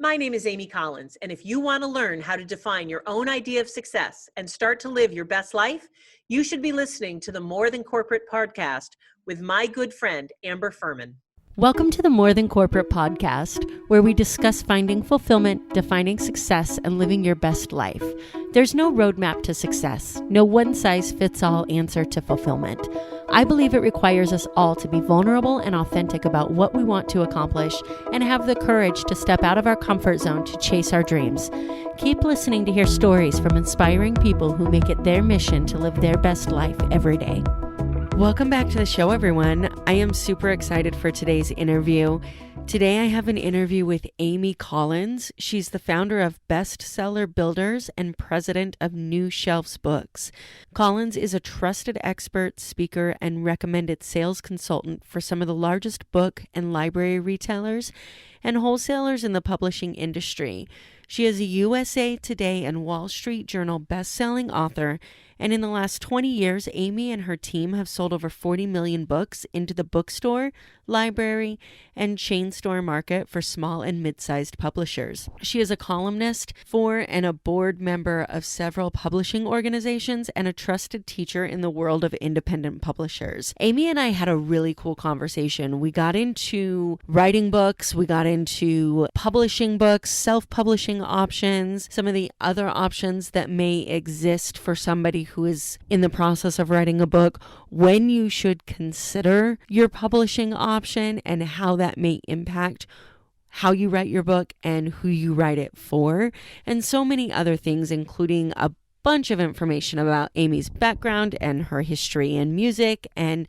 My name is Amy Collins, and if you want to learn how to define your own idea of success and start to live your best life, you should be listening to the More Than Corporate podcast with my good friend, Amber Furman. Welcome to the More Than Corporate podcast, where we discuss finding fulfillment, defining success, and living your best life. There's no roadmap to success, no one-size-fits-all answer to fulfillment. I believe it requires us all to be vulnerable and authentic about what we want to accomplish and have the courage to step out of our comfort zone to chase our dreams. Keep listening to hear stories from inspiring people who make it their mission to live their best life every day. Welcome back to the show, everyone. I am super excited for today's interview. Today I have an interview with Amy Collins. She's the founder of Bestseller Builders and president of New Shelves Books. Collins is a trusted expert, speaker, and recommended sales consultant for some of the largest book and library retailers and wholesalers in the publishing industry. She is a USA Today and Wall Street Journal best-selling author, and in the last 20 years, Amy and her team have sold over 40 million books into the bookstore, library, and chain store market for small and mid-sized publishers. She is a columnist for and a board member of several publishing organizations and a trusted teacher in the world of independent publishers. Amy and I had a really cool conversation. We got into writing books, we got into publishing books, self-publishing options, some of the other options that may exist for somebody who is in the process of writing a book, when you should consider your publishing option and how that may impact how you write your book and who you write it for, and so many other things, including a bunch of information about Amy's background and her history in music, and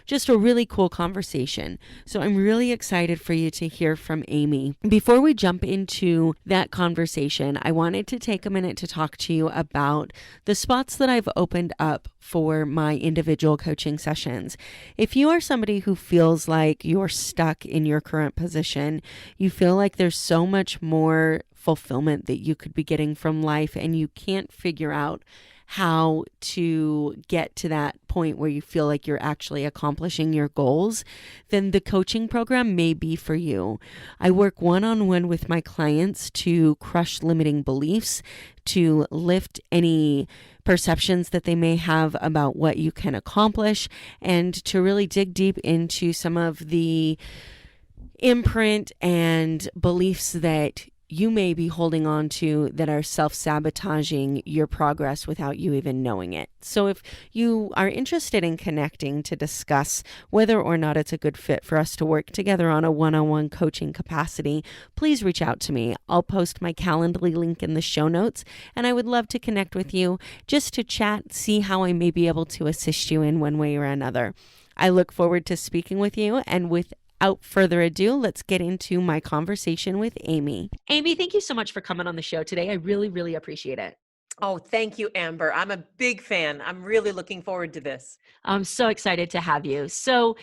just a really cool conversation. So I'm really excited for you to hear from Amy. Before we jump into that conversation, I wanted to take a minute to talk to you about the spots that I've opened up for my individual coaching sessions. If you are somebody who feels like you're stuck in your current position, you feel like there's so much more fulfillment that you could be getting from life and you can't figure out how to get to that point where you feel like you're actually accomplishing your goals, then the coaching program may be for you. I work one-on-one with my clients to crush limiting beliefs, to lift any perceptions that they may have about what you can accomplish, and to really dig deep into some of the imprint and beliefs that you may be holding on to that are self-sabotaging your progress without you even knowing it. So if you are interested in connecting to discuss whether or not it's a good fit for us to work together on a one-on-one coaching capacity, please reach out to me. I'll post my Calendly link in the show notes, and I would love to connect with you just to chat, see how I may be able to assist you in one way or another. I look forward to speaking with you, and without further ado, let's get into my conversation with Amy. Amy, thank you so much for coming on the show today. I really, really appreciate it. Oh, thank you, Amber. I'm a big fan. I'm really looking forward to this. I'm so excited to have you. So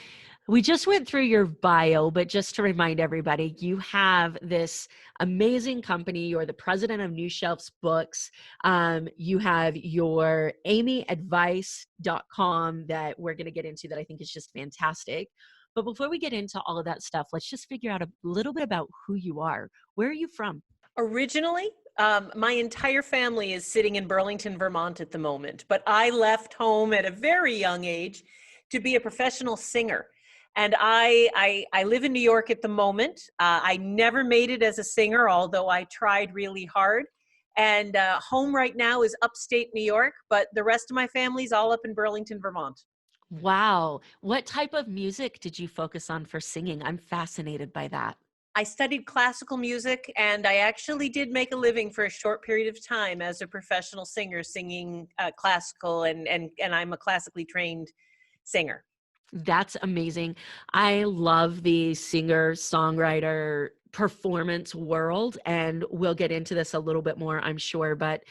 we just went through your bio, but just to remind everybody, you have this amazing company. You're the president of New Shelves Books. You have your amyadvice.com that we're going to get into that I think is just fantastic. But before we get into all of that stuff, let's just figure out a little bit about who you are. Where are you from? Originally, my entire family is sitting in Burlington, Vermont at the moment, but I left home at a very young age to be a professional singer. And I live in New York at the moment. I never made it as a singer, although I tried really hard. And home right now is upstate New York, but the rest of my family's all up in Burlington, Vermont. Wow. What type of music did you focus on for singing? I'm fascinated by that. I studied classical music, and I actually did make a living for a short period of time as a professional singer, singing classical, and I'm a classically trained singer. That's amazing. I love the singer, songwriter, performance world, and we'll get into this a little bit more, I'm sure, but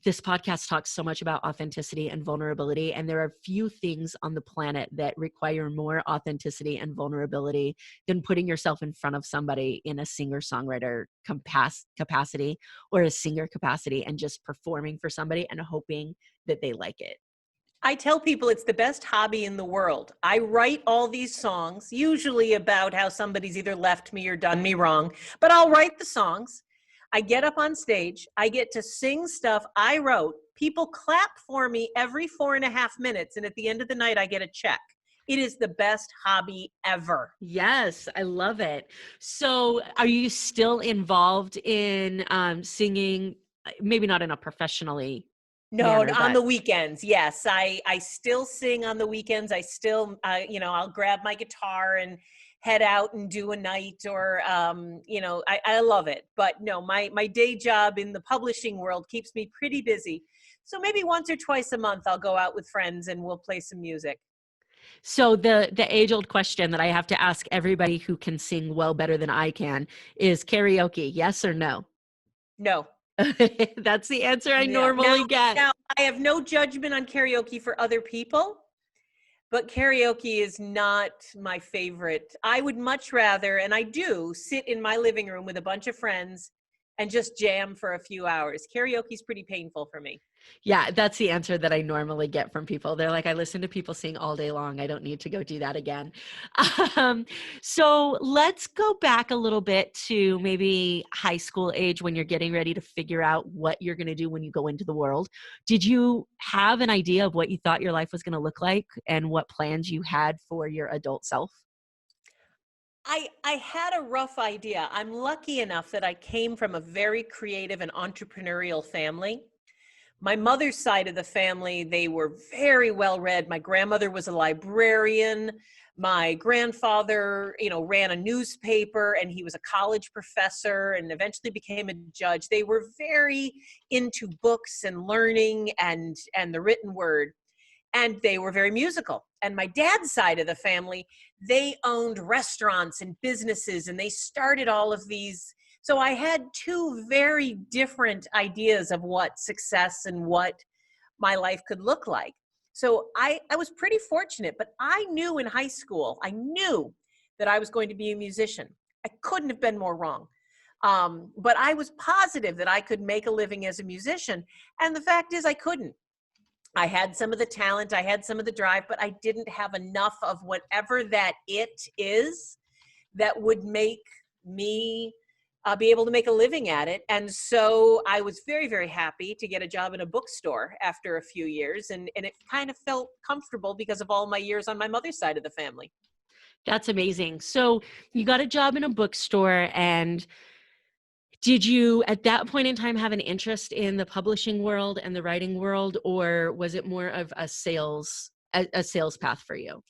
this podcast talks so much about authenticity and vulnerability, and there are few things on the planet that require more authenticity and vulnerability than putting yourself in front of somebody in a singer-songwriter capacity or a singer capacity and just performing for somebody and hoping that they like it. I tell people it's the best hobby in the world. I write all these songs, usually about how somebody's either left me or done me wrong, but I'll write the songs. I get up on stage, I get to sing stuff I wrote. People clap for me every 4.5 minutes, and at the end of the night, I get a check. It is the best hobby ever. Yes, I love it. So, are you still involved in singing? Maybe not in a professionally No, manner, on but the weekends, yes. I still sing on the weekends. I still, I'll grab my guitar and head out and do a night, or, I love it. But no, my day job in the publishing world keeps me pretty busy. So maybe once or twice a month, I'll go out with friends and we'll play some music. so the age old question that I have to ask everybody who can sing well better than I can is karaoke, yes or no? No, That's the answer I no. Now, normally get. now I have no judgment on karaoke for other people. But karaoke is not my favorite. I would much rather, and I do, sit in my living room with a bunch of friends and just jam for a few hours. Karaoke is pretty painful for me. Yeah, that's the answer that I normally get from people. They're like, I listen to people sing all day long. I don't need to go do that again. Um, so let's go back a little bit to maybe high school age when you're getting ready to figure out what you're going to do when you go into the world. Did you have an idea of what you thought your life was going to look like and what plans you had for your adult self? I had a rough idea. I'm lucky enough that I came from a very creative and entrepreneurial family. My mother's side of the family, they were very well read. My grandmother was a librarian. My grandfather, ran a newspaper, and he was a college professor and eventually became a judge. They were very into books and learning and the written word, and they were very musical. And my dad's side of the family, they owned restaurants and businesses, and they started all of these. So I had two very different ideas of what success and what my life could look like. So I was pretty fortunate, but I knew in high school, I knew that I was going to be a musician. I couldn't have been more wrong. But I was positive that I could make a living as a musician. And the fact is, I couldn't. I had some of the talent, I had some of the drive, but I didn't have enough of whatever that it is that would make me be able to make a living at it. And so I was very, very happy to get a job in a bookstore after a few years. And it kind of felt comfortable because of all my years on my mother's side of the family. That's amazing. So you got a job in a bookstore, and did you at that point in time have an interest in the publishing world and the writing world, or was it more of a sales path for you?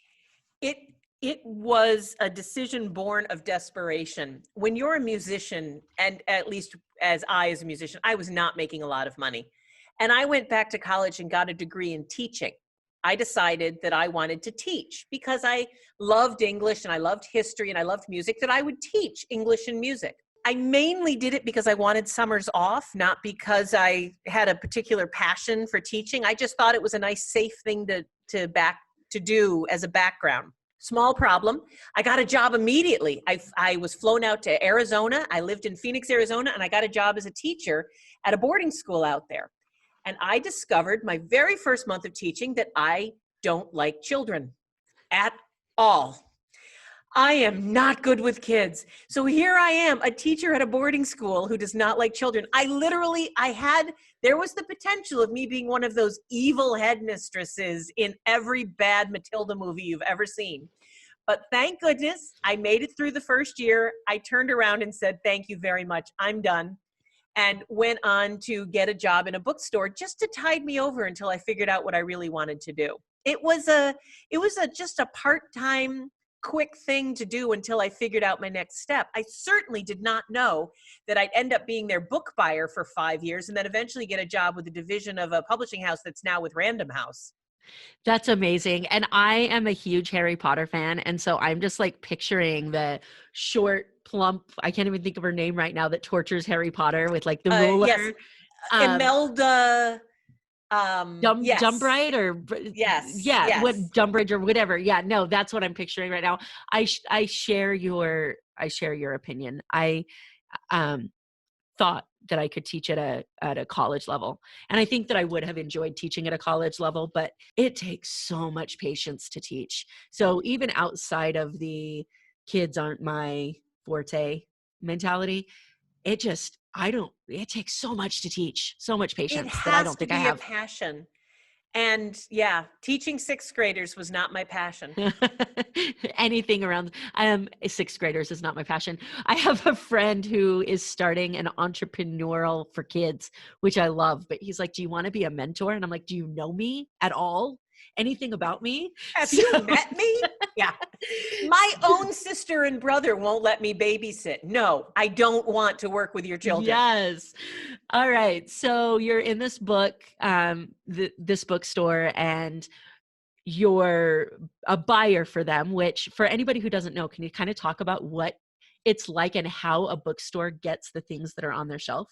It it was a decision born of desperation. When you're a musician, and at least as a musician, I was not making a lot of money. And I went back to college and got a degree in teaching. I decided that I wanted to teach because I loved English and I loved history and I loved music, that I would teach English and music. I mainly did it because I wanted summers off, not because I had a particular passion for teaching. I just thought it was a nice, safe thing to do as a background. Small problem. I got a job immediately. I was flown out to Arizona. I lived in Phoenix, Arizona, and I got a job as a teacher at a boarding school out there. And I discovered my very first month of teaching that I don't like children at all. I am not good with kids. So here I am, a teacher at a boarding school who does not like children. There was the potential of me being one of those evil headmistresses in every bad Matilda movie you've ever seen. But thank goodness I made it through the first year. I turned around and said, thank you very much. I'm done. And went on to get a job in a bookstore just to tide me over until I figured out what I really wanted to do. It was just a part-time quick thing to do until I figured out my next step. I certainly did not know that I'd end up being their book buyer for 5 years and then eventually get a job with a division of a publishing house that's now with Random House. That's amazing. And I am a huge Harry Potter fan. And so I'm just like picturing the short, plump, I can't even think of her name right now, that tortures Harry Potter with like the Yes, ruler. Imelda. Yes, Dumbright what yes. Dumbridge or whatever. Yeah, no, that's what I'm picturing right now. I share your opinion. I thought that I could teach at a college level. And I think that I would have enjoyed teaching at a college level, but it takes so much patience to teach. So even outside of the kids aren't my forte mentality, it takes so much to teach, so much It patience that I has don't to think I be a have. passion. And yeah, teaching sixth graders was not my passion. Anything around sixth graders is not my passion. I have a friend who is starting an entrepreneurial for kids, which I love, but he's like, do you want to be a mentor? And I'm like, do you know me at all? Anything about me? Have So you met me? Yeah. My own sister and brother won't let me babysit. No, I don't want to work with your children. yes. All right. So you're in this book, this bookstore, and you're a buyer for them, which for anybody who doesn't know, can you kind of talk about what it's like and how a bookstore gets the things that are on their shelf?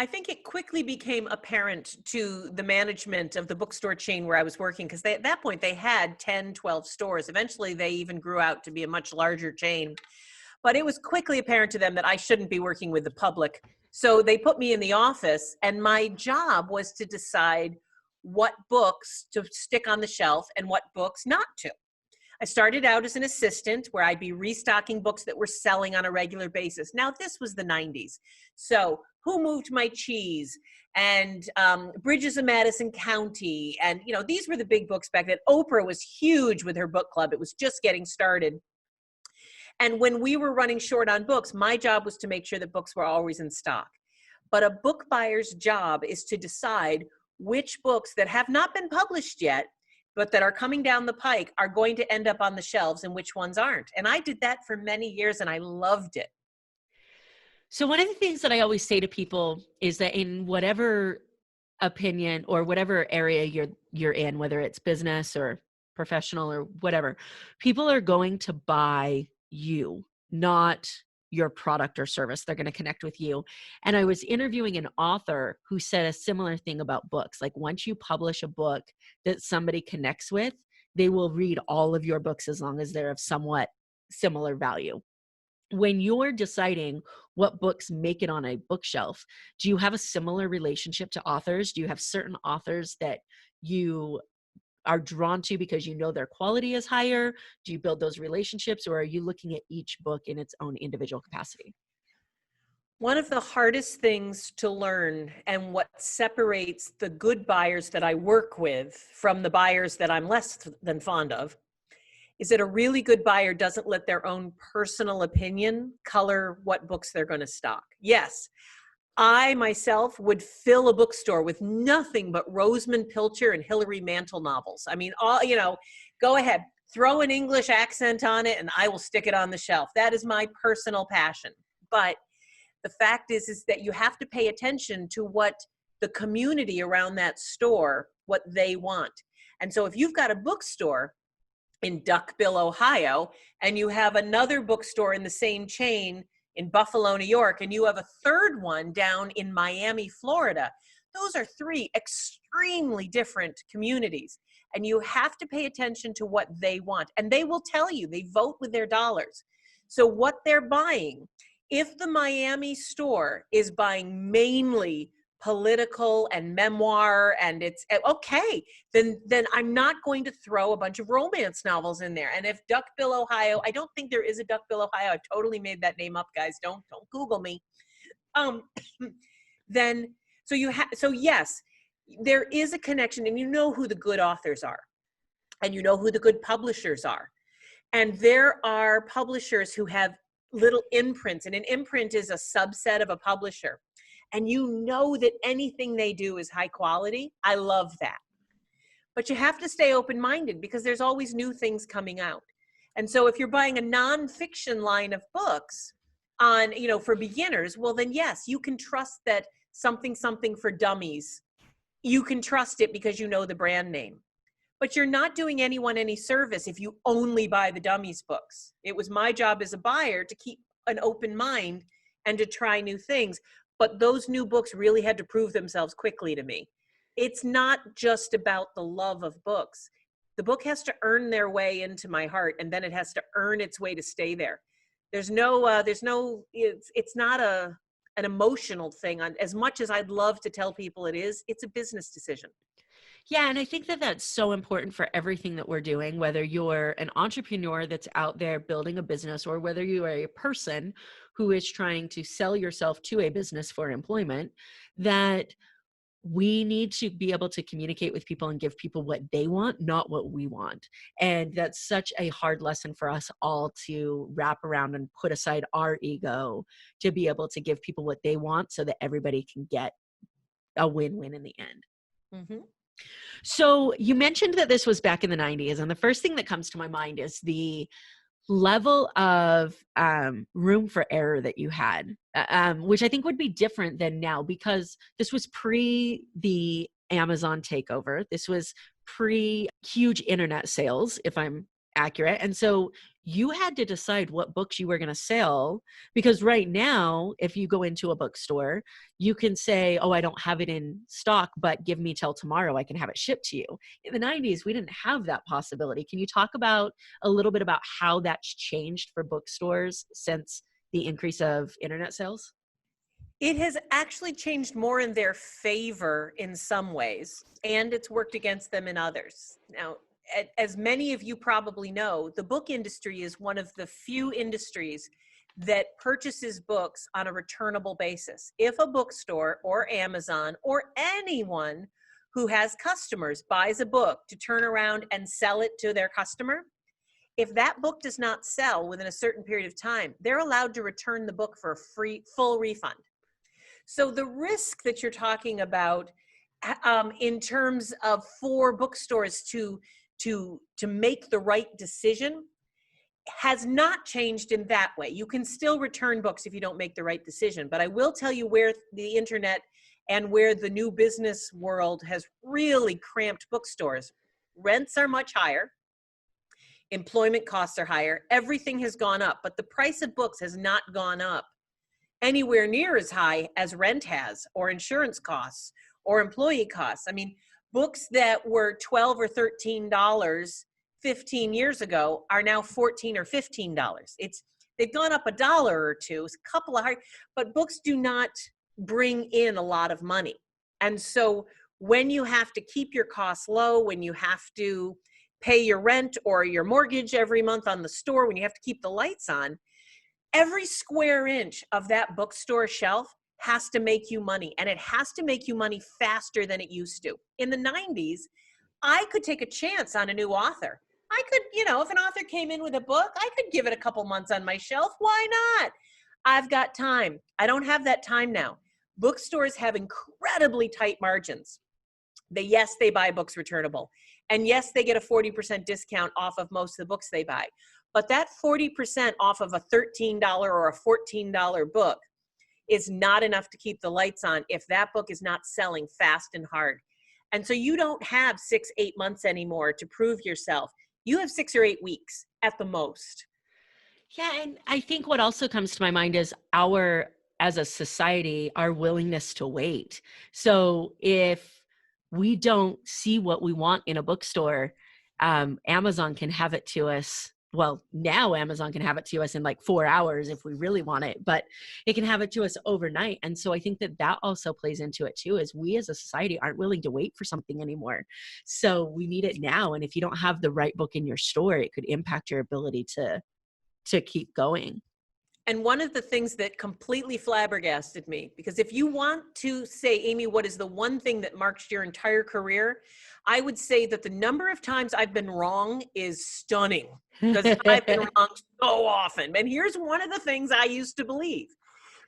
I think it quickly became apparent to the management of the bookstore chain where I was working, because at that point they had 10, 12 stores. Eventually they even grew out to be a much larger chain. But it was quickly apparent to them that I shouldn't be working with the public. So they put me in the office, and my job was to decide what books to stick on the shelf and what books not to. I started out as an assistant where I'd be restocking books that were selling on a regular basis. Now, this was the 90s. So, Who Moved My Cheese and Bridges of Madison County. And, these were the big books back then. Oprah was huge with her book club. It was just getting started. And when we were running short on books, my job was to make sure that books were always in stock. But a book buyer's job is to decide which books that have not been published yet, but that are coming down the pike, are going to end up on the shelves and which ones aren't. And I did that for many years and I loved it. So one of the things that I always say to people is that in whatever opinion or whatever area you're in, whether it's business or professional or whatever, people are going to buy you, not your product or service. They're going to connect with you. And I was interviewing an author who said a similar thing about books. Like once you publish a book that somebody connects with, they will read all of your books as long as they're of somewhat similar value. When you're deciding what books make it on a bookshelf, do you have a similar relationship to authors? Do you have certain authors that you are drawn to because you know their quality is higher? Do you build those relationships, or are you looking at each book in its own individual capacity? One of the hardest things to learn, and what separates the good buyers that I work with from the buyers that I'm less than fond of, is that a really good buyer doesn't let their own personal opinion color what books they're going to stock. Yes, I myself would fill a bookstore with nothing but Rosamund Pilcher and Hilary Mantel novels. I mean, go ahead, throw an English accent on it and I will stick it on the shelf. That is my personal passion. But the fact is that you have to pay attention to what the community around that store, what they want. And so if you've got a bookstore in Duckbill, Ohio, and you have another bookstore in the same chain in Buffalo, New York, and you have a third one down in Miami, Florida, those are three extremely different communities. And you have to pay attention to what they want. And they will tell you, they vote with their dollars. So what they're buying, if the Miami store is buying mainly political and memoir, and it's okay, then I'm not going to throw a bunch of romance novels in there. And if Duckbill, Ohio, I don't think there is a Duckbill, Ohio. I totally made that name up, guys. Don't Google me. Then so yes, there is a connection, and you know who the good authors are, and you know who the good publishers are. And there are publishers who have little imprints, and an imprint is a subset of a publisher. And you know that anything they do is high quality. I love that. But you have to stay open-minded because there's always new things coming out. And so if you're buying a nonfiction line of books on, for beginners, well, then yes, you can trust that something for dummies. You can trust it because you know the brand name. But you're not doing anyone any service if you only buy the dummies books. It was my job as a buyer to keep an open mind and to try new things. But those new books really had to prove themselves quickly to me. It's not just about the love of books. The book has to earn their way into my heart, and then it has to earn its way to stay there. It's not an emotional thing. On as much as I'd love to tell people it's a business decision. Yeah, and I think that that's so important for everything that we're doing, whether you're an entrepreneur that's out there building a business or whether you are a person who is trying to sell yourself to a business for employment, that we need to be able to communicate with people and give people what they want, not what we want. And that's such a hard lesson for us all to wrap around and put aside our ego to be able to give people what they want so that everybody can get a win-win in the end. Mm-hmm. So you mentioned that this was back in the 90s, and the first thing that comes to my mind is the level of room for error that you had, which I think would be different than now because this was pre the Amazon takeover. This was pre huge internet sales, if I'm accurate. And so you had to decide what books you were going to sell, because right now, if you go into a bookstore, you can say, oh, I don't have it in stock, but give me till tomorrow. I can have it shipped to you. In the 90s, we didn't have that possibility. Can you talk about a little bit about how that's changed for bookstores since the increase of internet sales? It has actually changed more in their favor in some ways, and it's worked against them in others. Now, as many of you probably know, the book industry is one of the few industries that purchases books on a returnable basis. If a bookstore or Amazon or anyone who has customers buys a book to turn around and sell it to their customer, if that book does not sell within a certain period of time, they're allowed to return the book for a full refund. So the risk that you're talking about in terms of for bookstores to make the right decision has not changed in that way. You can still return books if you don't make the right decision. But I will tell you where the internet and where the new business world has really cramped bookstores. Rents are much higher. Employment costs are higher. Everything has gone up, but the price of books has not gone up anywhere near as high as rent has, or insurance costs, or employee costs. I mean, books that were $12 or $13 15 years ago are now $14 or $15. They've gone up $1 or $2, a couple of hard, but books do not bring in a lot of money. And so when you have to keep your costs low, when you have to pay your rent or your mortgage every month on the store, when you have to keep the lights on, every square inch of that bookstore shelf has to make you money, and it has to make you money faster than it used to. In the 90s, I could take a chance on a new author. I could, if an author came in with a book, I could give it a couple months on my shelf. Why not? I've got time. I don't have that time now. Bookstores have incredibly tight margins. Yes, they buy books returnable. And yes, they get a 40% discount off of most of the books they buy. But that 40% off of a $13 or a $14 book is not enough to keep the lights on if that book is not selling fast and hard. And so you don't have 6-8 months anymore to prove yourself. You have 6 or 8 weeks at the most. Yeah, and I think what also comes to my mind is as a society, our willingness to wait. So if we don't see what we want in a bookstore, Amazon can have it to us. Well, now Amazon can have it to us in like 4 hours if we really want it, but it can have it to us overnight. And so I think that also plays into it too, is we as a society aren't willing to wait for something anymore. So we need it now. And if you don't have the right book in your store, it could impact your ability to keep going. And one of the things that completely flabbergasted me, because if you want to say, Amy, what is the one thing that marked your entire career, I would say that the number of times I've been wrong is stunning, because I've been wrong so often. And here's one of the things I used to believe.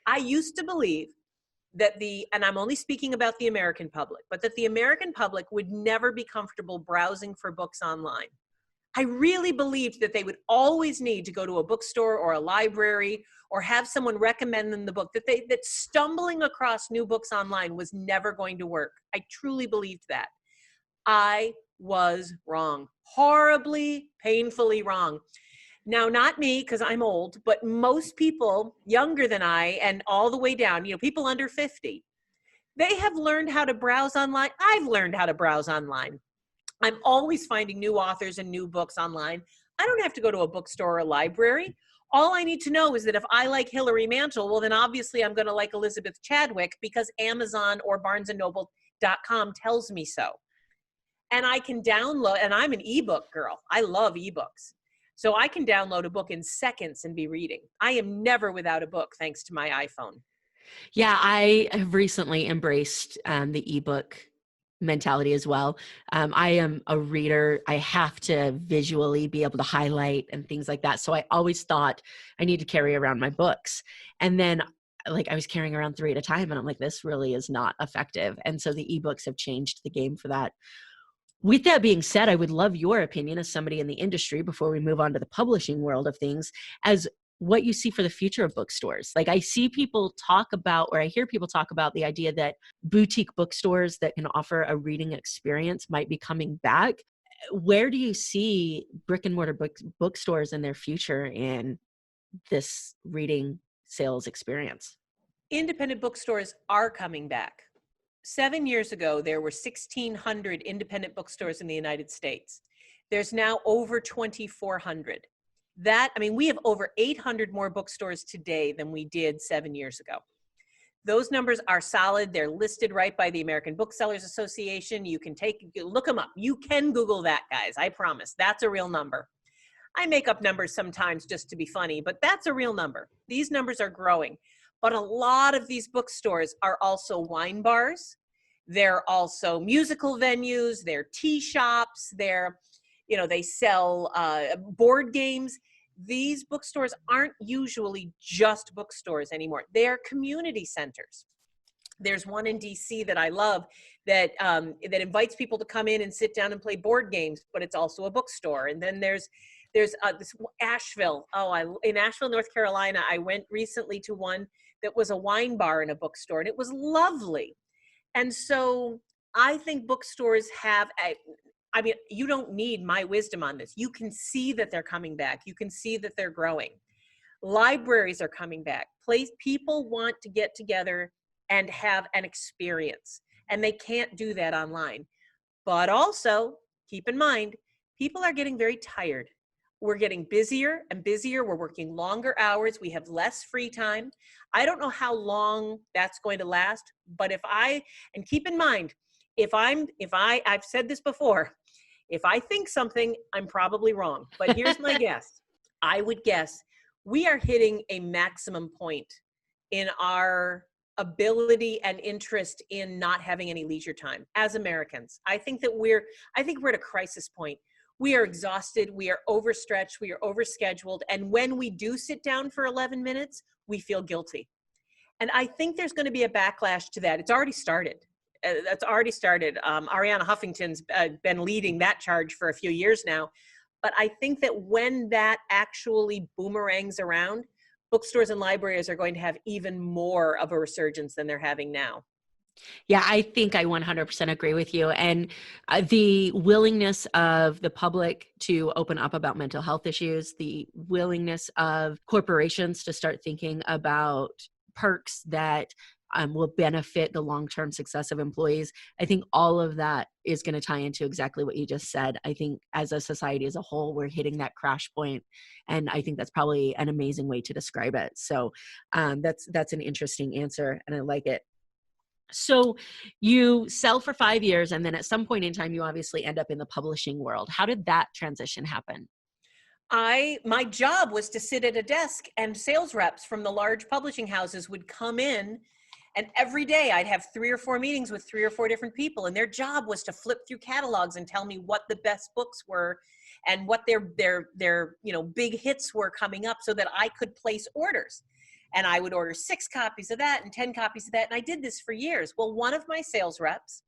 I used to believe that and I'm only speaking about the American public, but that the American public would never be comfortable browsing for books online. I really believed that they would always need to go to a bookstore or a library or have someone recommend them the book, that stumbling across new books online was never going to work. I truly believed that. I was wrong, horribly, painfully wrong. Now, not me, because I'm old, but most people younger than I and all the way down, people under 50, they have learned how to browse online. I've learned how to browse online. I'm always finding new authors and new books online. I don't have to go to a bookstore or a library. All I need to know is that if I like Hilary Mantel, well, then obviously I'm going to like Elizabeth Chadwick because Amazon or barnesandnoble.com tells me so. And I can download, and I'm an ebook girl. I love ebooks. So I can download a book in seconds and be reading. I am never without a book thanks to my iPhone. Yeah, I have recently embraced the ebook mentality as well. I am a reader. I have to visually be able to highlight and things like that. So I always thought I need to carry around my books. And then like I was carrying around 3 at a time and I'm like, this really is not effective. And so the ebooks have changed the game for that. With that being said, I would love your opinion as somebody in the industry before we move on to the publishing world of things, as what you see for the future of bookstores. Like I see people talk about, or I hear people talk about the idea that boutique bookstores that can offer a reading experience might be coming back. Where do you see brick and mortar bookstores in their future in this reading sales experience? Independent bookstores are coming back. 7 years ago, there were 1,600 independent bookstores in the United States. There's now over 2,400. We have over 800 more bookstores today than we did 7 years ago. Those numbers are solid. They're listed right by the American Booksellers Association. You can look them up. You can Google that, guys. I promise. That's a real number. I make up numbers sometimes just to be funny, but that's a real number. These numbers are growing. But a lot of these bookstores are also wine bars. They're also musical venues. They're tea shops. They sell board games. These bookstores aren't usually just bookstores anymore. They are community centers. There's one in DC that I love that invites people to come in and sit down and play board games, but it's also a bookstore. And then there's this Asheville. In Asheville, North Carolina, I went recently to one that was a wine bar and a bookstore, and it was lovely. And so I think bookstores you don't need my wisdom on this. You can see that they're coming back. You can see that they're growing. Libraries are coming back. People want to get together and have an experience, and they can't do that online. But also, keep in mind, people are getting very tired. We're getting busier and busier. We're working longer hours. We have less free time. I don't know how long that's going to last, but and keep in mind, I've said this before, if I think something, I'm probably wrong. But here's my guess. I would guess we are hitting a maximum point in our ability and interest in not having any leisure time as Americans. I think we're at a crisis point. We are exhausted, we are overstretched, we are overscheduled, and when we do sit down for 11 minutes, we feel guilty. And I think there's going to be a backlash to that. It's already started. Arianna Huffington's been leading that charge for a few years now. But I think that when that actually boomerangs around, bookstores and libraries are going to have even more of a resurgence than they're having now. Yeah, I think I 100% agree with you. And the willingness of the public to open up about mental health issues, the willingness of corporations to start thinking about perks that will benefit the long-term success of employees. I think all of that is going to tie into exactly what you just said. I think as a society as a whole, we're hitting that crash point, and I think that's probably an amazing way to describe it. So that's an interesting answer, and I like it. So you sell for 5 years, and then at some point in time, you obviously end up in the publishing world. How did that transition happen? My job was to sit at a desk, and sales reps from the large publishing houses would come in, and every day I'd have 3 or 4 meetings with 3 or 4 different people, and their job was to flip through catalogs and tell me what the best books were and what their big hits were coming up so that I could place orders. And I would order 6 copies of that and 10 copies of that. And I did this for years. Well, one of my sales reps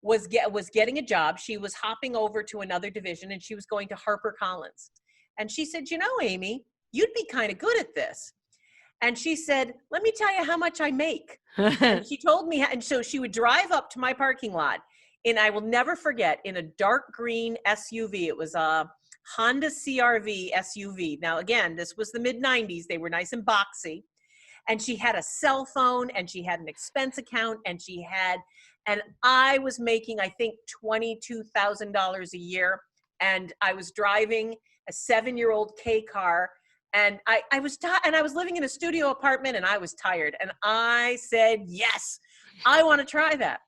was getting a job. She was hopping over to another division, and she was going to HarperCollins. And she said, Amy, you'd be kind of good at this. And she said, let me tell you how much I make. And she told me, and so she would drive up to my parking lot, and I will never forget, in a dark green SUV. It was a Honda CRV SUV. Now, again, this was the mid-90s. They were nice and boxy. And she had a cell phone, and she had an expense account, and I was making, I think, $22,000 a year. And I was driving a 7-year-old K car, And I was and I was living in a studio apartment and I was tired. And I said, yes, I want to try that.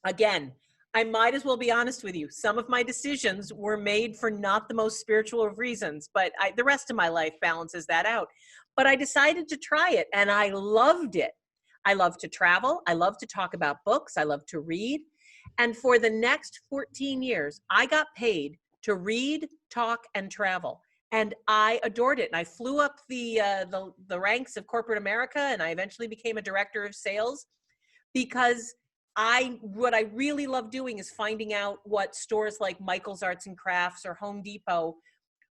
Again, I might as well be honest with you. Some of my decisions were made for not the most spiritual of reasons, but the rest of my life balances that out. But I decided to try it and I loved it. I love to travel. I love to talk about books. I love to read. And for the next 14 years, I got paid to read, talk, and travel. And I adored it. And I flew up the ranks of corporate America, and I eventually became a director of sales because what I really love doing is finding out what stores like Michael's Arts and Crafts or Home Depot,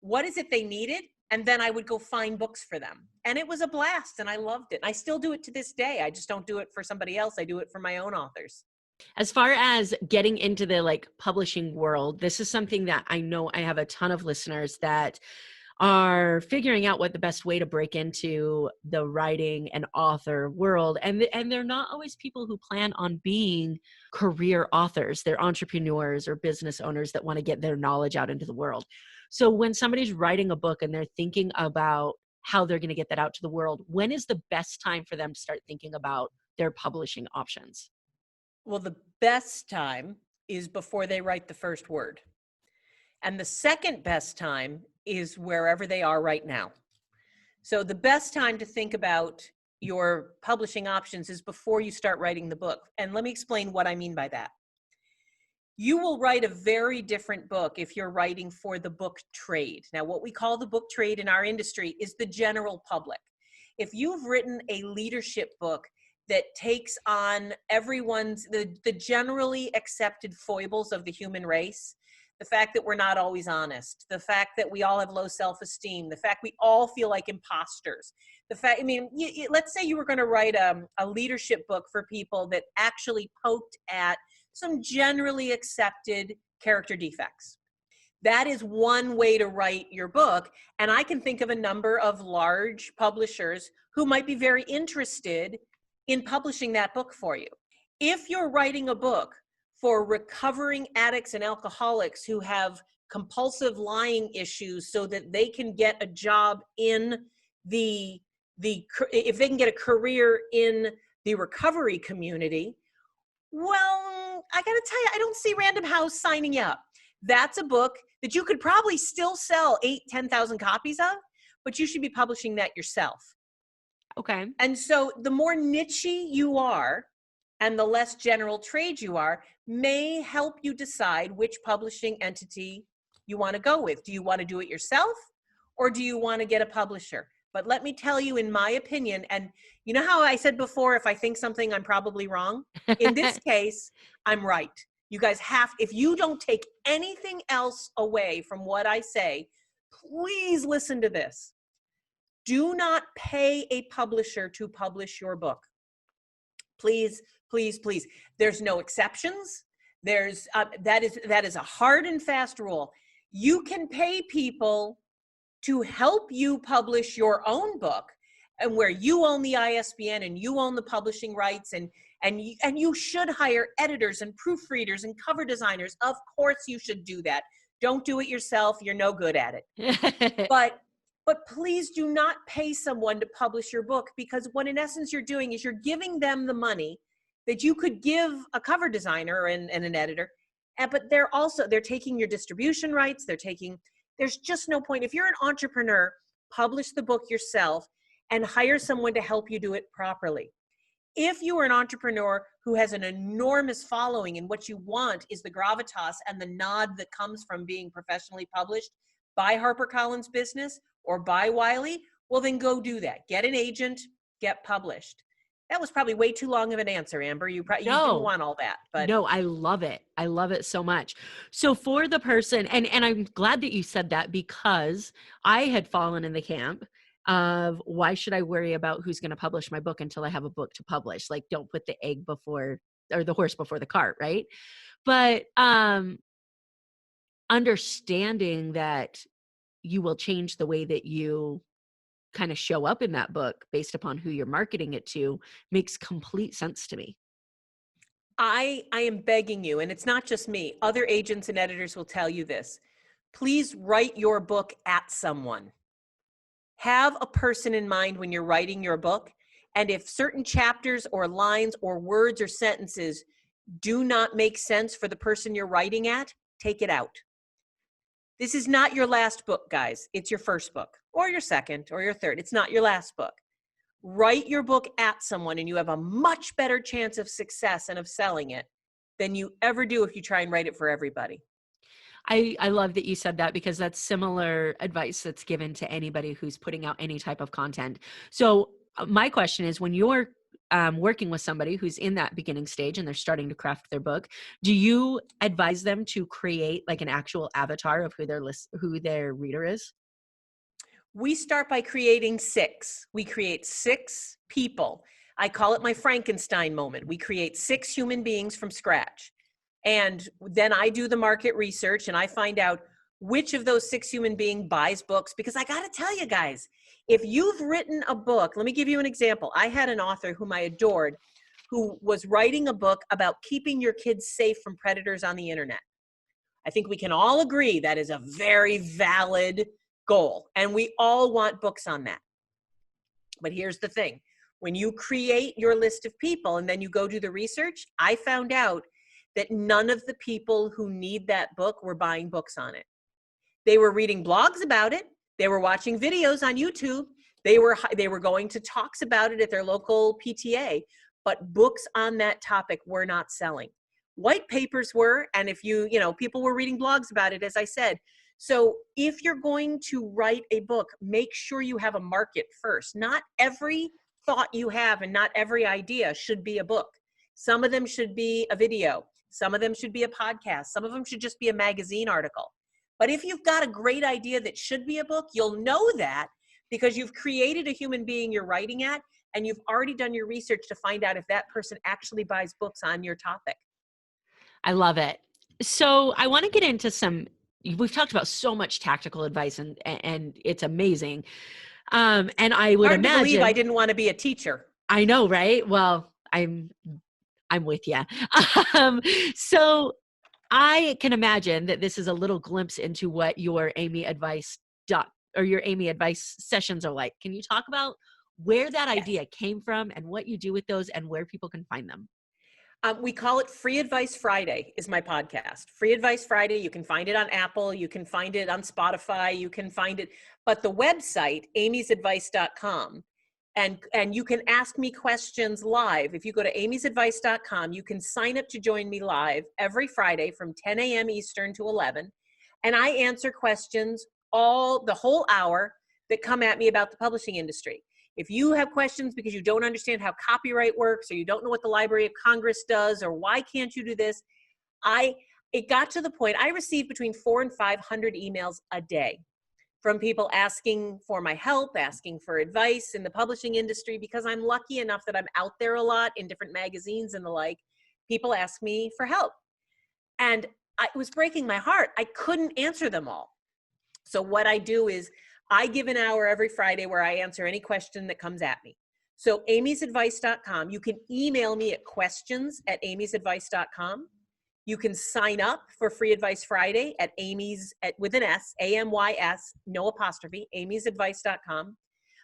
what is it they needed? And then I would go find books for them. And it was a blast and I loved it. I still do it to this day. I just don't do it for somebody else. I do it for my own authors. As far as getting into the like publishing world, this is something that I know I have a ton of listeners that are figuring out what the best way to break into the writing and author world. And they're not always people who plan on being career authors. They're entrepreneurs or business owners that want to get their knowledge out into the world. So when somebody's writing a book and they're thinking about how they're going to get that out to the world, when is the best time for them to start thinking about their publishing options? Well, the best time is before they write the first word. And the second best time is wherever they are right now. So the best time to think about your publishing options is before you start writing the book. And let me explain what I mean by that. You will write a very different book if you're writing for the book trade. Now, what we call the book trade in our industry is the general public. If you've written a leadership book that takes on the generally accepted foibles of the human race, the fact that we're not always honest, the fact that we all have low self-esteem, the fact we all feel like imposters, let's say you were going to write a leadership book for people that actually poked at some generally accepted character defects. That is one way to write your book. And I can think of a number of large publishers who might be very interested in publishing that book for you. If you're writing a book for recovering addicts and alcoholics who have compulsive lying issues so that they can get a job in if they can get a career in the recovery community, well, I gotta tell you, I don't see Random House signing you up. That's a book that you could probably still sell 10,000 copies of, but you should be publishing that yourself. Okay. And so the more niche-y you are and the less general trade you are may help you decide which publishing entity you want to go with. Do you want to do it yourself or do you want to get a publisher? But let me tell you, in my opinion, and you know how I said before, if I think something, I'm probably wrong. In this case, I'm right. You guys if you don't take anything else away from what I say, please listen to this. Do not pay a publisher to publish your book. Please, please, please. There's no exceptions. That is a hard and fast rule. You can pay people to help you publish your own book, and where you own the ISBN and you own the publishing rights, and you should hire editors and proofreaders and cover designers. Of course you should do that. Don't do it yourself. You're no good at it. But please do not pay someone to publish your book, because what in essence you're doing is you're giving them the money that you could give a cover designer and an editor. But they're taking your distribution rights. There's just no point. If you're an entrepreneur, publish the book yourself and hire someone to help you do it properly. If you are an entrepreneur who has an enormous following and what you want is the gravitas and the nod that comes from being professionally published by HarperCollins Business or by Wiley, well, then go do that. Get an agent, get published. That was probably way too long of an answer, Amber. You didn't want all that. But no, I love it. I love it so much. So for the person, and I'm glad that you said that, because I had fallen in the camp of why should I worry about who's going to publish my book until I have a book to publish? Like, don't put the horse before the cart, right? But understanding that you will change the way that you kind of show up in that book based upon who you're marketing it to makes complete sense to me. I am begging you, and it's not just me, other agents and editors will tell you this. Please write your book at someone. Have a person in mind when you're writing your book. And if certain chapters or lines or words or sentences do not make sense for the person you're writing at, take it out. This is not your last book, guys. It's your first book or your second or your third. It's not your last book. Write your book at someone and you have a much better chance of success and of selling it than you ever do if you try and write it for everybody. I love that you said that, because that's similar advice that's given to anybody who's putting out any type of content. So my question is, when you're working with somebody who's in that beginning stage and they're starting to craft their book, do you advise them to create like an actual avatar of who their reader is? We start by creating six. We create six people. I call it my Frankenstein moment. We create six human beings from scratch. And then I do the market research and I find out which of those six human beings buys books. Because I got to tell you guys, if you've written a book, let me give you an example. I had an author whom I adored who was writing a book about keeping your kids safe from predators on the internet. I think we can all agree that is a very valid goal. And we all want books on that. But here's the thing. When you create your list of people and then you go do the research, I found out that none of the people who need that book were buying books on it. They were reading blogs about it. They were watching videos on YouTube. They were going to talks about it at their local PTA, but books on that topic were not selling. White papers were, and if people were reading blogs about it, as I said. So if you're going to write a book, make sure you have a market first. Not every thought you have and not every idea should be a book. Some of them should be a video. Some of them should be a podcast. Some of them should just be a magazine article. But if you've got a great idea that should be a book, you'll know that because you've created a human being you're writing at, and you've already done your research to find out if that person actually buys books on your topic. I love it. So I want to get into we've talked about so much tactical advice and it's amazing. And I would Hard to believe imagine, I didn't want to be a teacher. I know, right? Well, I'm with you. So I can imagine that this is a little glimpse into what your Amy advice your Amy advice sessions are like. Can you talk about where that idea came from and what you do with those and where people can find them? We call it Free Advice Friday is my podcast. Free Advice Friday. You can find it on Apple. You can find it on Spotify. You can find it. But the website, amysadvice.com, and you can ask me questions live. If you go to amysadvice.com, you can sign up to join me live every Friday from 10 a.m. Eastern to 11. And I answer questions the whole hour that come at me about the publishing industry. If you have questions because you don't understand how copyright works, or you don't know what the Library of Congress does, or why can't you do this, it got to the point I received between 400 and 500 emails a day from people asking for my help, asking for advice in the publishing industry, because I'm lucky enough that I'm out there a lot in different magazines and the like. People ask me for help. And it was breaking my heart. I couldn't answer them all. So what I do is I give an hour every Friday where I answer any question that comes at me. So amysadvice.com, you can email me at questions@amysadvice.com. You can sign up for Free Advice Friday at with an S, AMYS, no apostrophe, amysadvice.com.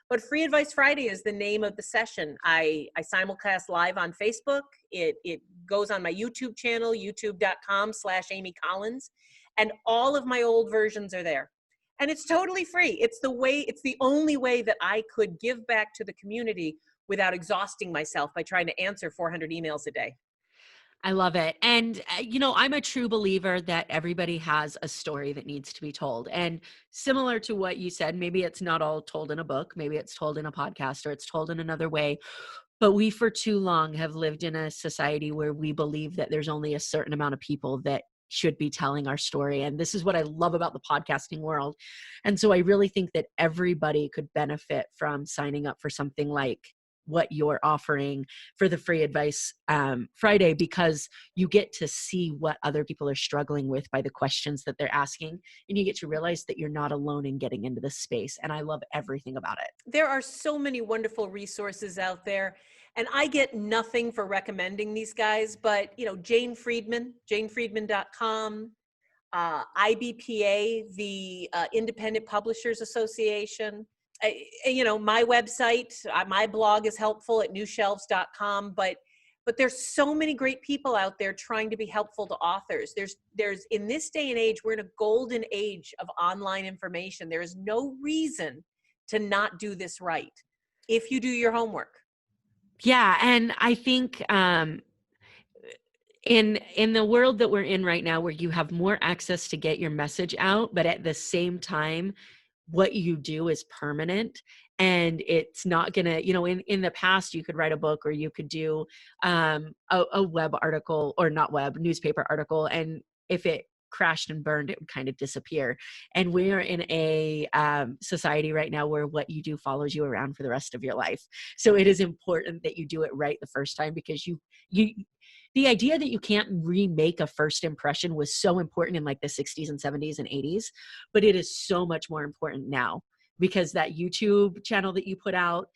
But Free Advice Friday is the name of the session. I simulcast live on Facebook. It goes on my YouTube channel, youtube.com/Amy Collins. And all of my old versions are there. And it's totally free. It's the only way that I could give back to the community without exhausting myself by trying to answer 400 emails a day. I love it. And, I'm a true believer that everybody has a story that needs to be told. And similar to what you said, maybe it's not all told in a book, maybe it's told in a podcast, or it's told in another way. But we, for too long, have lived in a society where we believe that there's only a certain amount of people that should be telling our story. And this is what I love about the podcasting world. And so I really think that everybody could benefit from signing up for something like what you're offering for the Free Advice Friday, because you get to see what other people are struggling with by the questions that they're asking. And you get to realize that you're not alone in getting into this space. And I love everything about it. There are so many wonderful resources out there. And I get nothing for recommending these guys, but Jane Friedman, janefriedman.com, IBPA, the Independent Publishers Association, My website, my blog is helpful at newshelves.com, but there's so many great people out there trying to be helpful to authors. There's in this day and age, we're in a golden age of online information. There is no reason to not do this right if you do your homework. Yeah. And I think in the world that we're in right now, where you have more access to get your message out, but at the same time, what you do is permanent, and it's not gonna, in the past you could write a book, or you could do a web article, or not web, newspaper article, and if it crashed and burned, it would kind of disappear. And we're in a society right now where what you do follows you around for the rest of your life. So it is important that you do it right the first time, because you the idea that you can't remake a first impression was so important in like the 60s and 70s and 80s, but it is so much more important now, because that YouTube channel that you put out,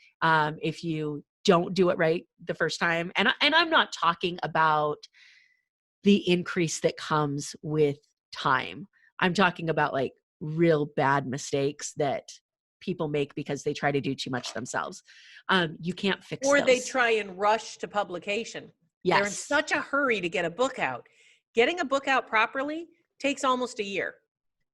if you don't do it right the first time, and I'm not talking about the increase that comes with time. I'm talking about like real bad mistakes that people make because they try to do too much themselves. You can't fix Or those. they try and rush to publication. Yes. They're in such a hurry to get a book out. Getting a book out properly takes almost a year.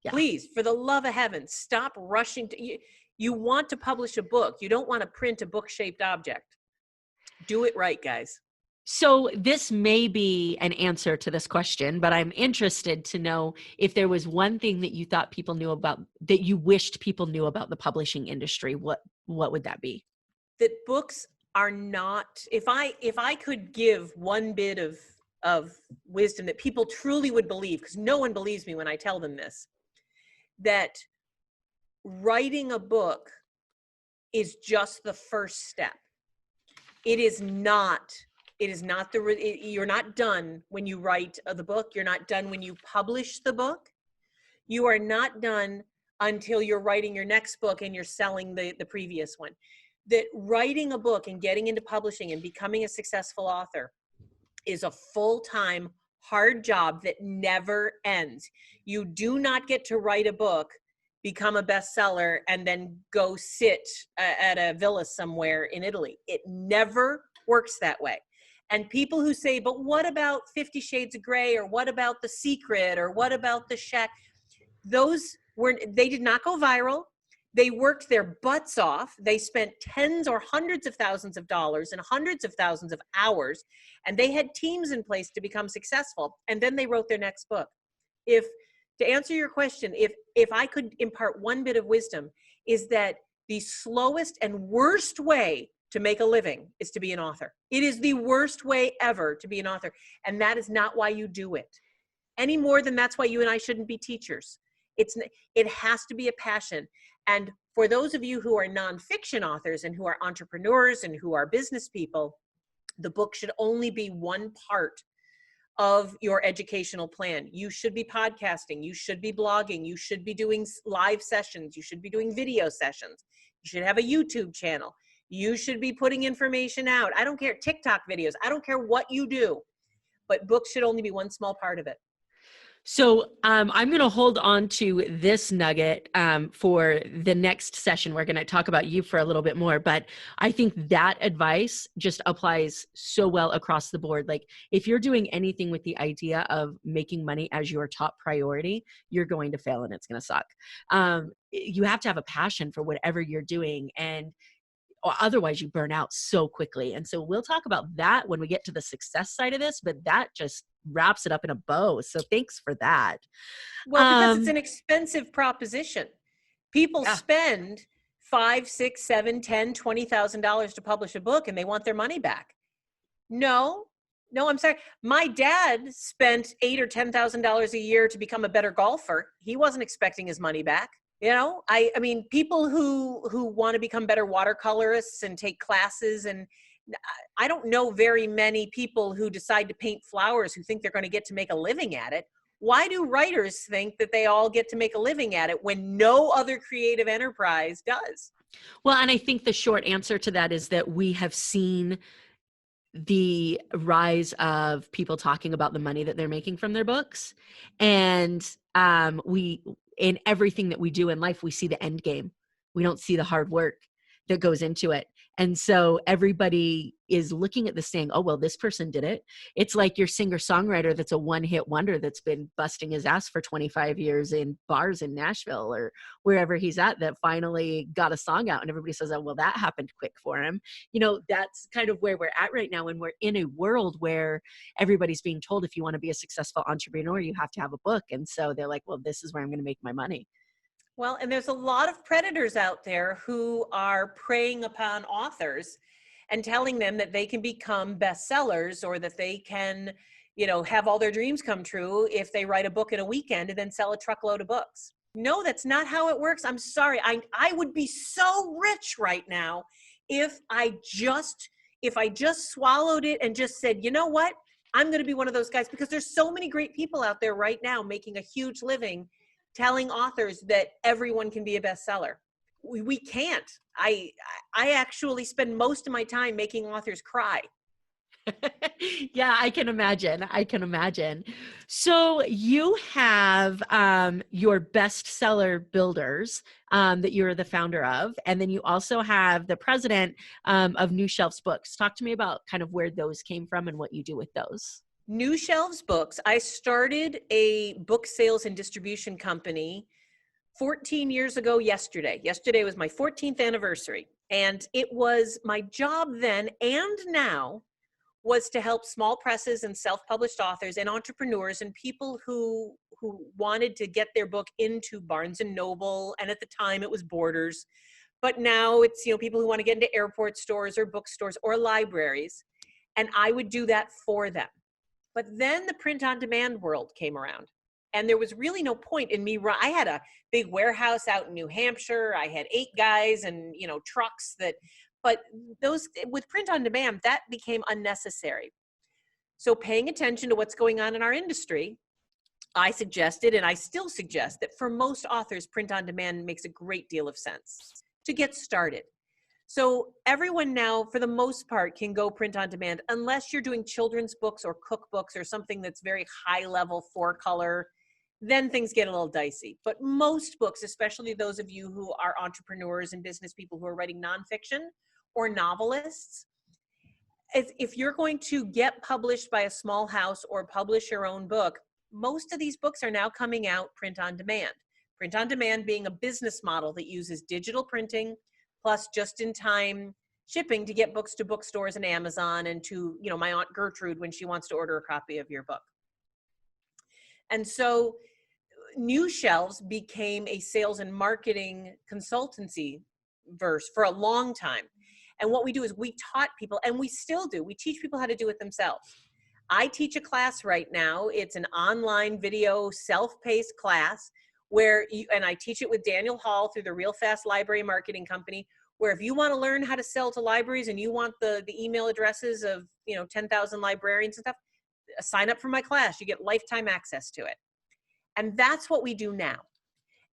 Yeah. Please, for the love of heaven, stop rushing to, you want to publish a book. You don't want to print a book-shaped object. Do it right, guys. So this may be an answer to this question, but I'm interested to know if there was one thing that you thought people knew about, that you wished people knew about the publishing industry. What would that be? That books are not, if I could give one bit of wisdom that people truly would believe, because no one believes me when I tell them this, that writing a book is just the first step. You're not done when you write the book. You're not done when you publish the book. You are not done until you're writing your next book and you're selling the previous one. That writing a book and getting into publishing and becoming a successful author is a full-time, hard job that never ends. You do not get to write a book, become a bestseller, and then go sit at a villa somewhere in Italy. It never works that way. And people who say, but what about 50 Shades of Grey, or what about The Secret, or what about The Shack? They did not go viral. They worked their butts off. They spent tens or hundreds of thousands of dollars and hundreds of thousands of hours, and they had teams in place to become successful. And then they wrote their next book. To answer your question, if I could impart one bit of wisdom, is that the slowest and worst way to make a living is to be an author. It is the worst way ever to be an author. And that is not why you do it. Any more than that's why you and I shouldn't be teachers. It has to be a passion. And for those of you who are nonfiction authors and who are entrepreneurs and who are business people, the book should only be one part of your educational plan. You should be podcasting, you should be blogging, you should be doing live sessions, you should be doing video sessions, you should have a YouTube channel, you should be putting information out. I don't care, TikTok videos, I don't care what you do, but books should only be one small part of it. So I'm going to hold on to this nugget for the next session. We're going to talk about you for a little bit more, but I think that advice just applies so well across the board. Like if you're doing anything with the idea of making money as your top priority, you're going to fail and it's going to suck. You have to have a passion for whatever you're doing, and otherwise you burn out so quickly. And so we'll talk about that when we get to the success side of this, but that just wraps it up in a bow. So thanks for that. Well, because it's an expensive proposition. People spend $5, $6, $7, $10, $20,000 to publish a book and they want their money back. No, I'm sorry. My dad spent $8,000 or $10,000 a year to become a better golfer. He wasn't expecting his money back. You know, I mean, people who want to become better watercolorists and take classes, and I don't know very many people who decide to paint flowers who think they're going to get to make a living at it. Why do writers think that they all get to make a living at it when no other creative enterprise does? Well, and I think the short answer to that is that we have seen the rise of people talking about the money that they're making from their books. And in everything that we do in life, we see the end game. We don't see the hard work that goes into it. And so everybody is looking at this saying, oh, well, this person did it. It's like your singer-songwriter that's a one-hit wonder that's been busting his ass for 25 years in bars in Nashville or wherever he's at, that finally got a song out and everybody says, oh, well, that happened quick for him. You know, that's kind of where we're at right now. And we're in a world where everybody's being told, if you want to be a successful entrepreneur, you have to have a book. And so they're like, well, this is where I'm going to make my money. Well, and there's a lot of predators out there who are preying upon authors and telling them that they can become bestsellers or that they can, have all their dreams come true if they write a book in a weekend and then sell a truckload of books. No, that's not how it works. I'm sorry. I would be so rich right now if I just swallowed it and just said, you know what? I'm going to be one of those guys, because there's so many great people out there right now making a huge living telling authors that everyone can be a bestseller. We can't. I actually spend most of my time making authors cry. Yeah, I can imagine. So you have your bestseller builders that you're the founder of, and then you also have the president of New Shelves Books. Talk to me about kind of where those came from and what you do with those. New Shelves Books. I started a book sales and distribution company 14 years ago yesterday. Yesterday was my 14th anniversary. And it was my job then and now was to help small presses and self-published authors and entrepreneurs and people who wanted to get their book into Barnes and Noble. And at the time it was Borders. But now it's, people who want to get into airport stores or bookstores or libraries. And I would do that for them. But then the print on demand world came around, and there was really no point in me. I had a big warehouse out in New Hampshire. I had 8 guys and, trucks but those with print on demand, that became unnecessary. So paying attention to what's going on in our industry, I suggested, and I still suggest, that for most authors, print on demand makes a great deal of sense to get started. So everyone now, for the most part, can go print on demand, unless you're doing children's books or cookbooks or something that's very high level 4-color, then things get a little dicey. But most books, especially those of you who are entrepreneurs and business people who are writing nonfiction or novelists, if you're going to get published by a small house or publish your own book, most of these books are now coming out print on demand. Print on demand being a business model that uses digital printing plus just-in-time shipping to get books to bookstores and Amazon and to, my Aunt Gertrude when she wants to order a copy of your book. And so New Shelves became a sales and marketing consultancy verse for a long time. And what we do is we taught people, and we still do, we teach people how to do it themselves. I teach a class right now. It's an online video self-paced class and I teach it with Daniel Hall through the Real Fast Library Marketing Company, where if you want to learn how to sell to libraries and you want the email addresses of, 10,000 librarians and stuff, sign up for my class. You get lifetime access to it. And that's what we do now.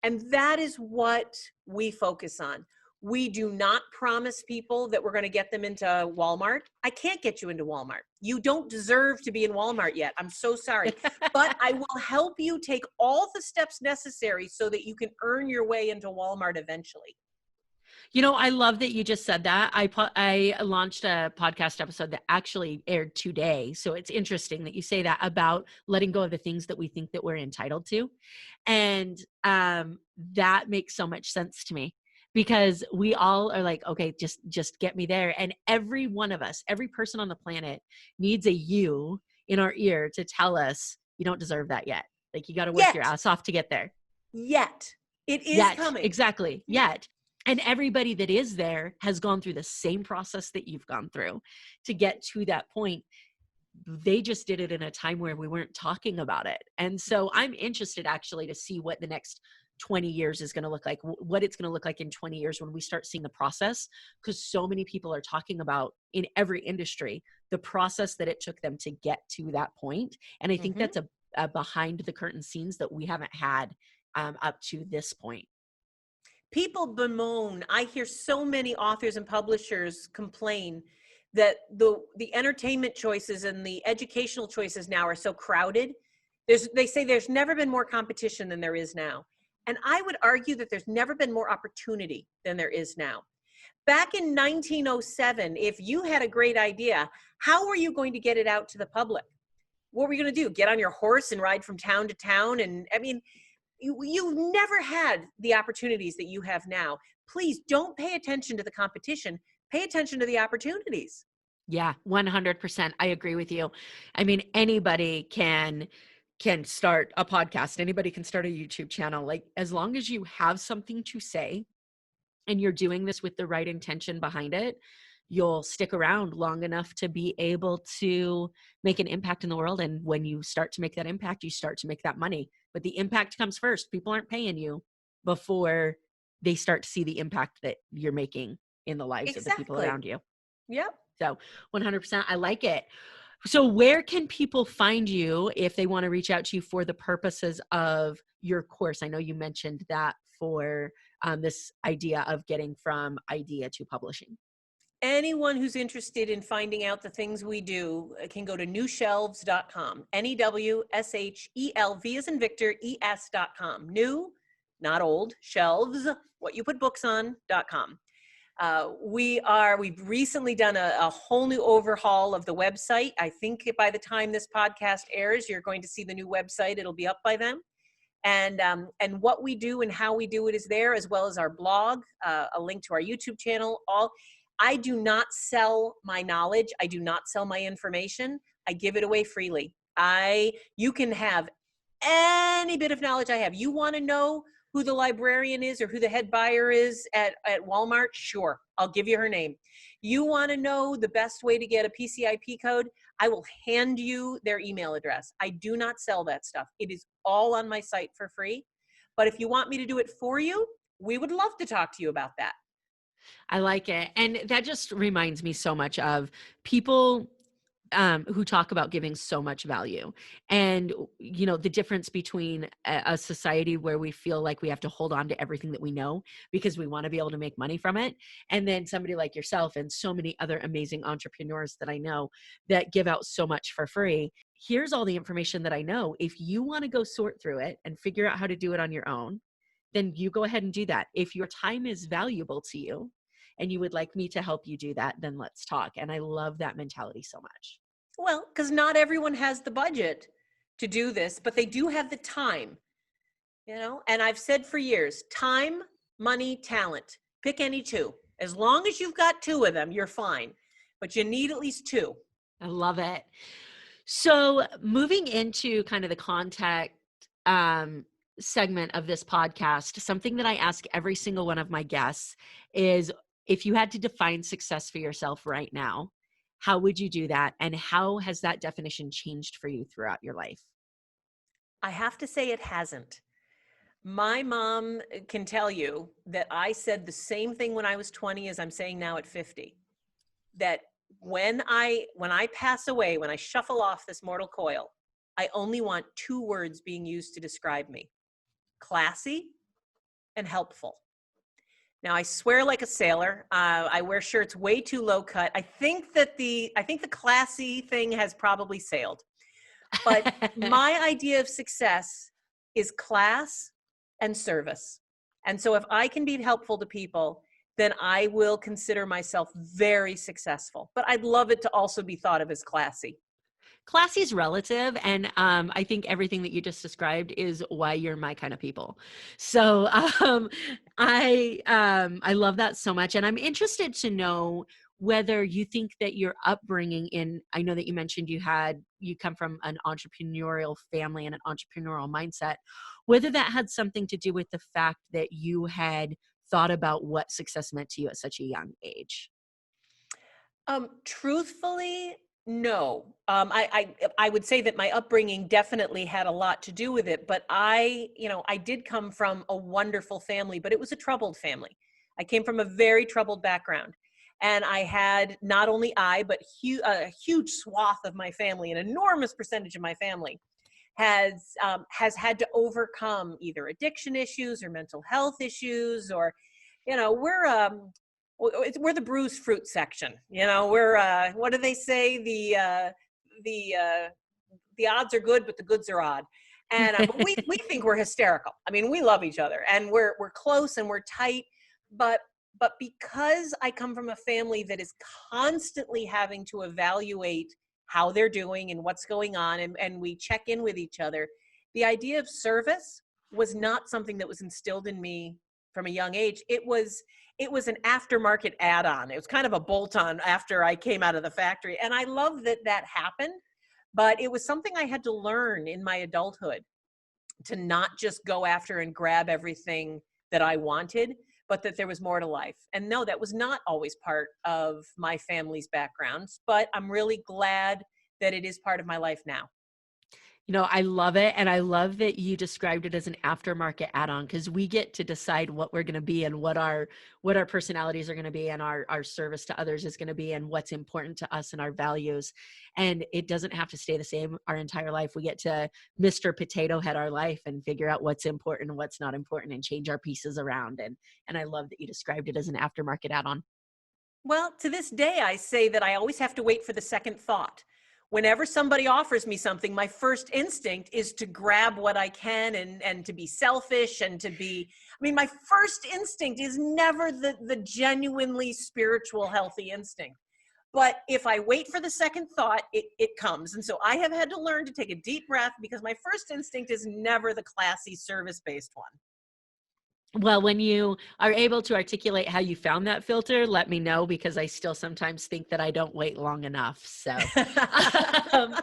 And that is what we focus on. We do not promise people that we're going to get them into Walmart. I can't get you into Walmart. You don't deserve to be in Walmart yet. I'm so sorry. But I will help you take all the steps necessary so that you can earn your way into Walmart eventually. I love that you just said that. I launched a podcast episode that actually aired today. So it's interesting that you say that about letting go of the things that we think that we're entitled to. And that makes so much sense to me, because we all are like, okay, just get me there. And every one of us, every person on the planet needs a you in our ear to tell us, you don't deserve that yet. Like, you got to work your ass off to get there. Yet. It is coming. Exactly. Yet. And everybody that is there has gone through the same process that you've gone through to get to that point. They just did it in a time where we weren't talking about it. And so I'm interested actually to see what the next 20 years is going to look like, what it's going to look like in 20 years when we start seeing the process, because so many people are talking about, in every industry, the process that it took them to get to that point. And I think that's a behind the curtain scenes that we haven't had up to this point. People bemoan. I hear so many authors and publishers complain that the entertainment choices and the educational choices now are so crowded. They say there's never been more competition than there is now. And I would argue that there's never been more opportunity than there is now. Back in 1907, if you had a great idea, how were you going to get it out to the public? What were you going to do? Get on your horse and ride from town to town? And I mean, you never had the opportunities that you have now. Please don't pay attention to the competition. Pay attention to the opportunities. Yeah, 100%. I agree with you. I mean, anybody can start a podcast. Anybody can start a YouTube channel. Like, as long as you have something to say and you're doing this with the right intention behind it, you'll stick around long enough to be able to make an impact in the world. And when you start to make that impact, you start to make that money. But the impact comes first. People aren't paying you before they start to see the impact that you're making in the lives of the people Exactly. around you. Yep. So 100%, I like it. So where can people find you if they want to reach out to you for the purposes of your course? I know you mentioned that for this idea of getting from idea to publishing. Anyone who's interested in finding out the things we do can go to newshelves.com. NEWSHELV as in Victor, ES.com. New, not old, shelves, what you put books on.com. We've recently done a whole new overhaul of the website. I think by the time this podcast airs, you're going to see the new website. It'll be up by then. And what we do and how we do it is there, as well as our blog, a link to our YouTube channel. I do not sell my knowledge. I do not sell my information. I give it away freely. You can have any bit of knowledge I have. You want to know who the librarian is or who the head buyer is at Walmart? Sure, I'll give you her name. You want to know the best way to get a PCIP code? I will hand you their email address. I do not sell that stuff. It is all on my site for free. But if you want me to do it for you, we would love to talk to you about that. I like it. And that just reminds me so much of people who talk about giving so much value, and the difference between a society where we feel like we have to hold on to everything that we know because we want to be able to make money from it, and then somebody like yourself and so many other amazing entrepreneurs that I know that give out so much for free. Here's all the information that I know. If you want to go sort through it and figure out how to do it on your own, then you go ahead and do that. If your time is valuable to you and you would like me to help you do that, then let's talk. And I love that mentality so much. Well, because not everyone has the budget to do this, but they do have the time, and I've said for years, time, money, talent, pick any two. As long as you've got two of them, you're fine, but you need at least two. I love it. So moving into kind of the contact segment of this podcast, something that I ask every single one of my guests is, if you had to define success for yourself right now, how would you do that? And how has that definition changed for you throughout your life? I have to say it hasn't. My mom can tell you that I said the same thing when I was 20 as I'm saying now at 50. That when I pass away, when I shuffle off this mortal coil, I only want two words being used to describe me: classy and helpful. Now, I swear like a sailor. I wear shirts way too low cut. I think the classy thing has probably sailed. But my idea of success is class and service. And so if I can be helpful to people, then I will consider myself very successful. But I'd love it to also be thought of as classy. Classy is relative, and I think everything that you just described is why you're my kind of people. So I love that so much, and I'm interested to know whether you think that your upbringing I know that you mentioned you come from an entrepreneurial family and an entrepreneurial mindset, whether that had something to do with the fact that you had thought about what success meant to you at such a young age. Truthfully, no. I would say that my upbringing definitely had a lot to do with it, but I did come from a wonderful family, but it was a troubled family. I came from a very troubled background, and I had not only but a huge swath of my family, an enormous percentage of my family has had to overcome either addiction issues or mental health issues, or we're the bruised fruit section. We're what do they say? The odds are good, but the goods are odd. And we think we're hysterical. I mean, we love each other and we're close and we're tight, but because I come from a family that is constantly having to evaluate how they're doing and what's going on, and we check in with each other, the idea of service was not something that was instilled in me from a young age. It was an aftermarket add-on. It was kind of a bolt-on after I came out of the factory. And I love that that happened, but it was something I had to learn in my adulthood, to not just go after and grab everything that I wanted, but that there was more to life. And no, that was not always part of my family's backgrounds, but I'm really glad that it is part of my life now. I love it. And I love that you described it as an aftermarket add-on, because we get to decide what we're going to be and what our personalities are going to be, and our service to others is going to be, and what's important to us and our values. And it doesn't have to stay the same our entire life. We get to Mr. Potato Head our life and figure out what's important and what's not important and change our pieces around. And I love that you described it as an aftermarket add-on. Well, to this day, I say that I always have to wait for the second thought. Whenever somebody offers me something, my first instinct is to grab what I can and to be selfish and to be, I mean, my first instinct is never the genuinely spiritual, healthy instinct. But if I wait for the second thought, it comes. And so I have had to learn to take a deep breath, because my first instinct is never the classy service-based one. Well, when you are able to articulate how you found that filter, let me know, because I still sometimes think that I don't wait long enough. So, um,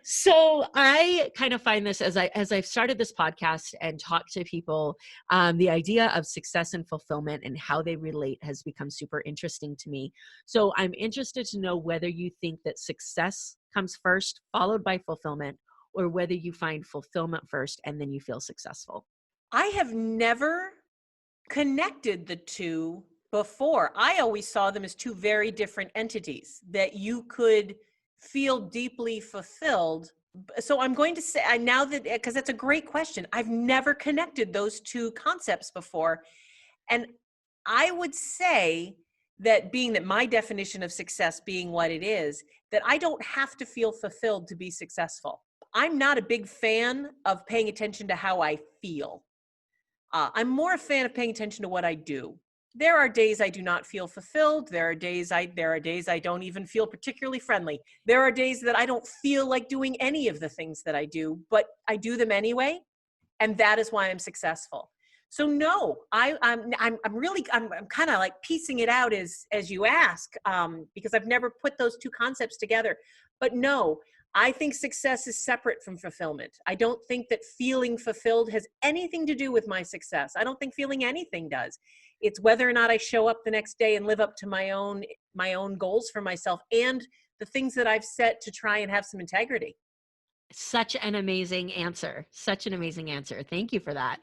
so I kind of find this as I've started this podcast and talked to people, the idea of success and fulfillment and how they relate has become super interesting to me. So I'm interested to know whether you think that success comes first, followed by fulfillment, or whether you find fulfillment first and then you feel successful. I have never connected the two before. I always saw them as two very different entities that you could feel deeply fulfilled. So I'm going to say, now that, because that's a great question, I've never connected those two concepts before. And I would say that, being that my definition of success being what it is, that I don't have to feel fulfilled to be successful. I'm not a big fan of paying attention to how I feel. I'm more a fan of paying attention to what I do. There are days I do not feel fulfilled. There are days I don't even feel particularly friendly. There are days that I don't feel like doing any of the things that I do, but I do them anyway, and that is why I'm successful. So no, I'm kind of like piecing it out as you ask, because I've never put those two concepts together. But no, I think success is separate from fulfillment. I don't think that feeling fulfilled has anything to do with my success. I don't think feeling anything does. It's whether or not I show up the next day and live up to my own goals for myself and the things that I've set to try and have some integrity. Such an amazing answer. Such an amazing answer. Thank you for that.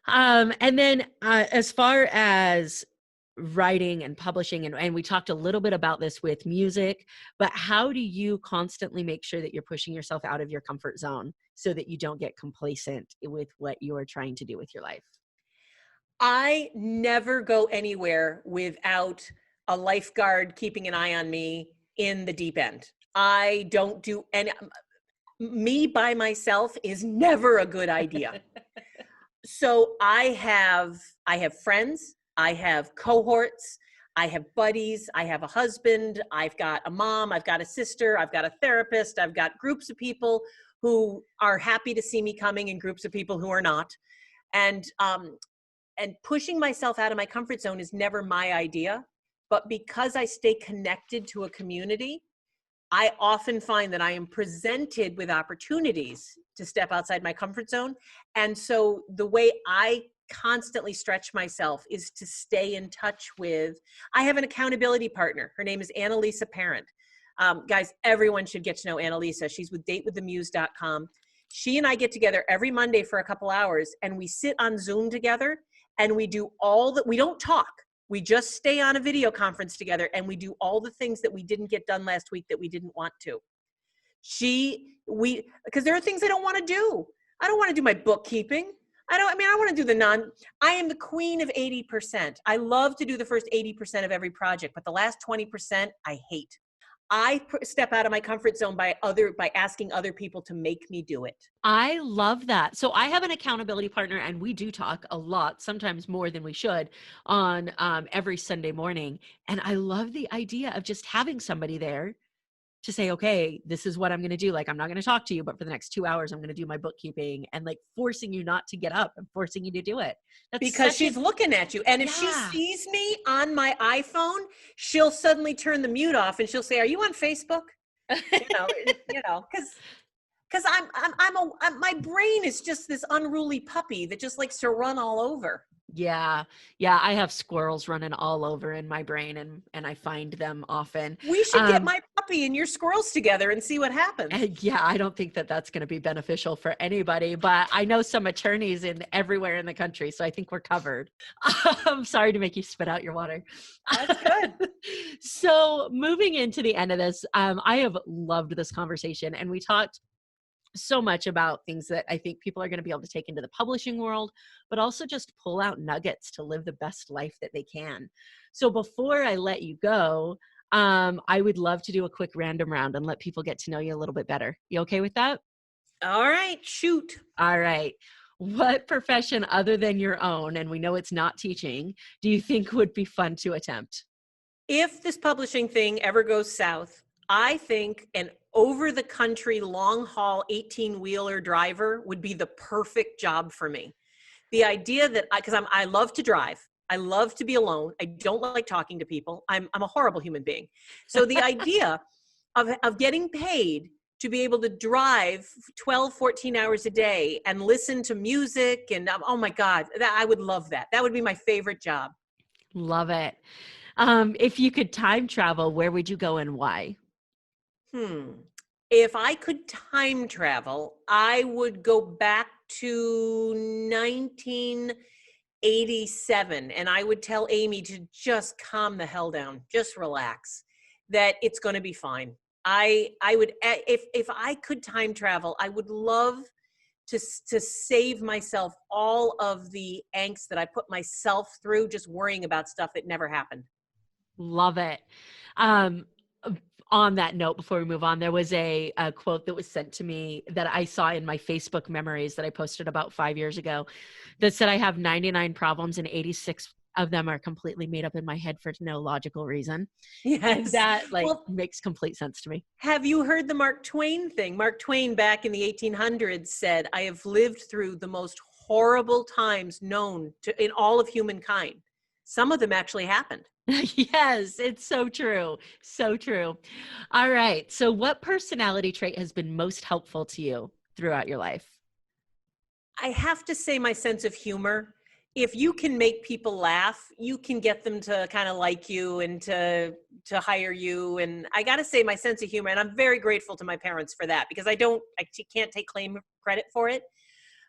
And then as far as writing and publishing, and we talked a little bit about this with music, but how do you constantly make sure that you're pushing yourself out of your comfort zone so that you don't get complacent with what you are trying to do with your life? I never go anywhere without a lifeguard keeping an eye on me in the deep end. I don't do any, me by myself is never a good idea. So I have friends, I have cohorts, I have buddies, I have a husband, I've got a mom, I've got a sister, I've got a therapist, I've got groups of people who are happy to see me coming and groups of people who are not. And pushing myself out of my comfort zone is never my idea, but because I stay connected to a community, I often find that I am presented with opportunities to step outside my comfort zone. And so the way I constantly stretch myself is to stay in touch with, I have an accountability partner. Her name is Annalisa Parent. Guys, everyone should get to know Annalisa. She's with datewiththemuse.com. She and I get together every Monday for a couple hours, and we sit on Zoom together, and we do all that. We don't talk. We just stay on a video conference together, and we do all the things that we didn't get done last week that we didn't want to. Because there are things I don't want to do. I don't want to do my bookkeeping. I want to do I am the queen of 80%. I love to do the first 80% of every project, but the last 20% I hate. step out of my comfort zone by asking other people to make me do it. I love that. So I have an accountability partner, and we do talk a lot, sometimes more than we should, on every Sunday morning. And I love the idea of just having somebody there to say, okay, this is what I'm going to do. Like, I'm not going to talk to you, but for the next 2 hours, I'm going to do my bookkeeping, and like forcing you not to get up and forcing you to do it. That's Because such she's looking at you. And if she yeah. sees me on my iPhone, she'll suddenly turn the mute off and she'll say, "Are you on Facebook?" Because my brain is just this unruly puppy that just likes to run all over. Yeah. Yeah. I have squirrels running all over in my brain, and I find them often. We should get my puppy and your squirrels together and see what happens. And yeah, I don't think that that's going to be beneficial for anybody, but I know some attorneys in everywhere in the country, so I think we're covered. I'm sorry to make you spit out your water. That's good. So moving into the end of this, I have loved this conversation, and we talked so much about things that I think people are going to be able to take into the publishing world, but also just pull out nuggets to live the best life that they can. So before I let you go, I would love to do a quick random round and let people get to know you a little bit better. You okay with that? All right, shoot. All right. What profession other than your own, and we know it's not teaching, do you think would be fun to attempt? If this publishing thing ever goes south, I think an over the country long haul 18-wheeler driver would be the perfect job for me. The idea that I love to drive. I love to be alone. I don't like talking to people. I'm a horrible human being. So the idea of getting paid to be able to drive 12, 14 hours a day and listen to music and oh my God, I would love that. That would be my favorite job. Love it. If you could time travel, where would you go and why? If I could time travel, I would go back to 1987 and I would tell Amy to just calm the hell down, just relax, that it's going to be fine. I would, if I could time travel, I would love to save myself all of the angst that I put myself through just worrying about stuff that never happened. Love it. On that note, before we move on, there was a quote that was sent to me that I saw in my Facebook memories that I posted about 5 years ago that said, I have 99 problems and 86 of them are completely made up in my head for no logical reason. Yes. And that makes complete sense to me. Have you heard the Mark Twain thing? Mark Twain back in the 1800s said, I have lived through the most horrible times known to in all of humankind. Some of them actually happened. Yes, it's so true. So true. All right. So what personality trait has been most helpful to you throughout your life? I have to say my sense of humor. If you can make people laugh, you can get them to kind of like you and to hire you. And I got to say my sense of humor, and I'm very grateful to my parents for that because I can't take credit for it.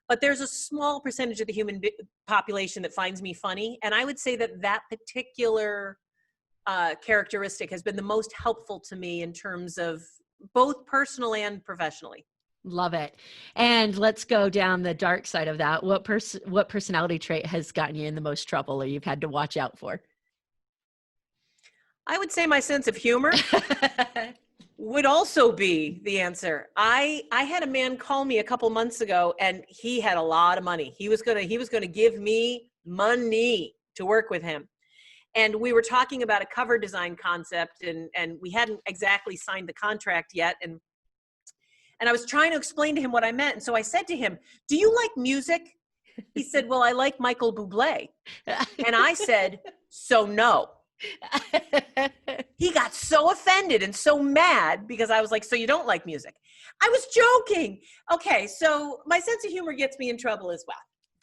But there's a small percentage of the human population that finds me funny. And I would say that particular characteristic has been the most helpful to me in terms of both personal and professionally. Love it. And let's go down the dark side of that. What personality trait has gotten you in the most trouble or you've had to watch out for? I would say my sense of humor. Would also be the answer. I had a man call me a couple months ago and he had a lot of money. He was gonna give me money to work with him. And we were talking about a cover design concept and we hadn't exactly signed the contract yet. And I was trying to explain to him what I meant. And so I said to him, do you like music? He said, well, I like Michael Bublé. And I said, so no. He got so offended and so mad because I was like, so you don't like music? I was joking. Okay, so my sense of humor gets me in trouble as well.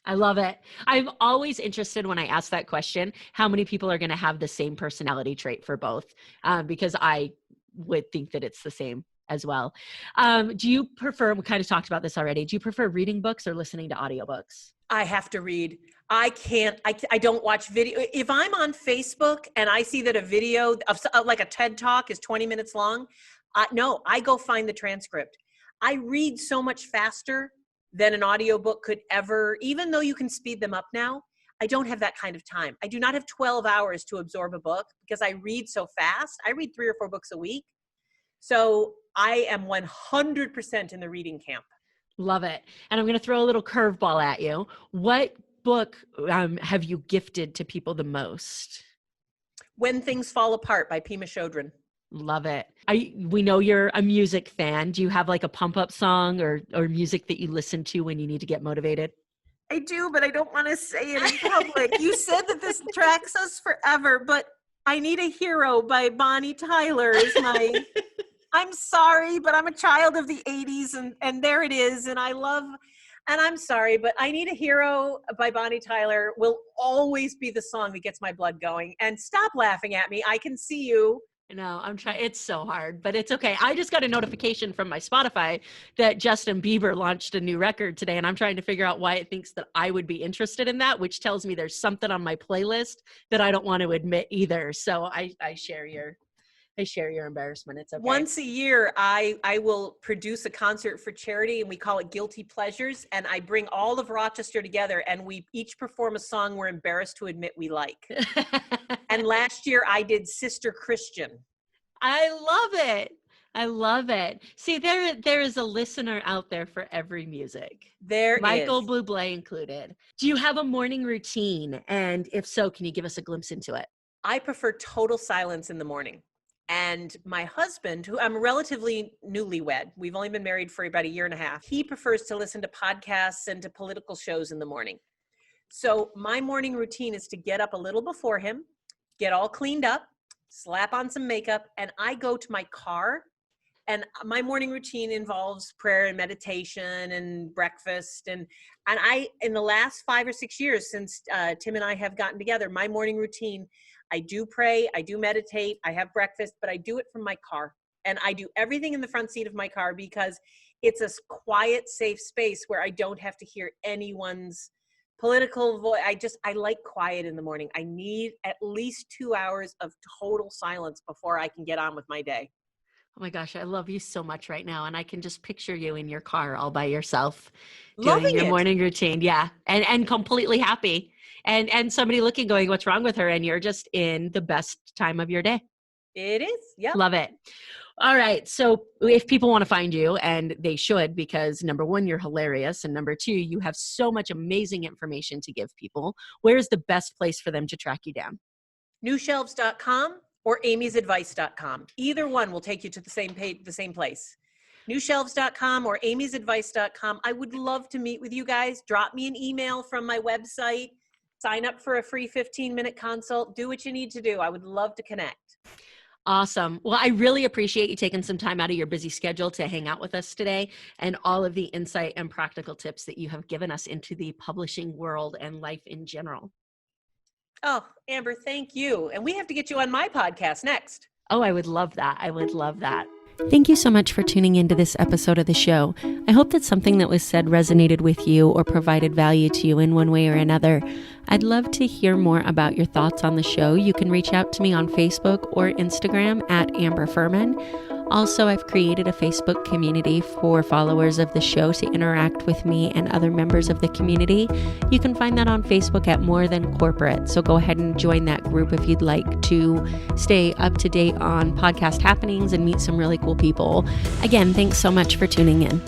I love it. I'm always interested when I ask that question, how many people are going to have the same personality trait for both? Because I would think that it's the same as well. Do you prefer, we kind of talked about this already, do you prefer reading books or listening to audiobooks? I have to read. I don't watch video. If I'm on Facebook and I see that a video of like a TED Talk is 20 minutes long, no, I go find the transcript. I read so much faster than an audiobook could ever, even though you can speed them up now. I don't have that kind of time. I do not have 12 hours to absorb a book because I read so fast. I read 3 or 4 books a week. So I am 100% in the reading camp. Love it. And I'm going to throw a little curveball at you. What book have you gifted to people the most? When Things Fall Apart by Pema Chodron. Love it. We know you're a music fan. Do you have like a pump up song or music that you listen to when you need to get motivated? I do, but I don't want to say it in public. You said that this tracks us forever, but I Need a Hero by Bonnie Tyler is my, I'm sorry, but I'm a child of the 80s and there it is. And I'm sorry, but I Need a Hero by Bonnie Tyler will always be the song that gets my blood going. And stop laughing at me. I can see you. No, I'm trying. It's so hard, but it's okay. I just got a notification from my Spotify that Justin Bieber launched a new record today, and I'm trying to figure out why it thinks that I would be interested in that, which tells me there's something on my playlist that I don't want to admit either. So I share your embarrassment. It's okay. Once a year, I will produce a concert for charity, and we call it Guilty Pleasures. And I bring all of Rochester together, and we each perform a song we're embarrassed to admit we like. And last year, I did Sister Christian. I love it. I love it. See, there is a listener out there for every music. Michael Bublé included. Do you have a morning routine? And if so, can you give us a glimpse into it? I prefer total silence in the morning. And my husband, who I'm relatively newlywed, we've only been married for about a year and a half, he prefers to listen to podcasts and to political shows in the morning. So my morning routine is to get up a little before him, get all cleaned up, slap on some makeup, and I go to my car. And my morning routine involves prayer and meditation and breakfast. And I, in the last 5 or 6 years since Tim and I have gotten together, my morning routine, I do pray, I do meditate, I have breakfast, but I do it from my car. And I do everything in the front seat of my car because it's a quiet, safe space where I don't have to hear anyone's political voice. I like quiet in the morning. I need at least 2 hours of total silence before I can get on with my day. Oh my gosh, I love you so much right now. And I can just picture you in your car all by yourself doing your morning routine. Yeah. And completely happy. And somebody looking, going, what's wrong with her? And you're just in the best time of your day. It is. Yeah. Love it. All right. So if people want to find you, and they should, because number one, you're hilarious. And number two, you have so much amazing information to give people. Where's the best place for them to track you down? Newshelves.com or amysadvice.com. Either one will take you to the same page, the same place. Newshelves.com or amysadvice.com. I would love to meet with you guys. Drop me an email from my website. Sign up for a free 15-minute consult. Do what you need to do. I would love to connect. Awesome. Well, I really appreciate you taking some time out of your busy schedule to hang out with us today, and all of the insight and practical tips that you have given us into the publishing world and life in general. Oh, Amber, thank you. And we have to get you on my podcast next. Oh, I would love that. I would love that. Thank you so much for tuning into this episode of the show. I hope that something that was said resonated with you or provided value to you in one way or another. I'd love to hear more about your thoughts on the show. You can reach out to me on Facebook or Instagram at Amber Furman. Also, I've created a Facebook community for followers of the show to interact with me and other members of the community. You can find that on Facebook at More Than Corporate. So go ahead and join that group if you'd like to stay up to date on podcast happenings and meet some really cool people. Again, thanks so much for tuning in.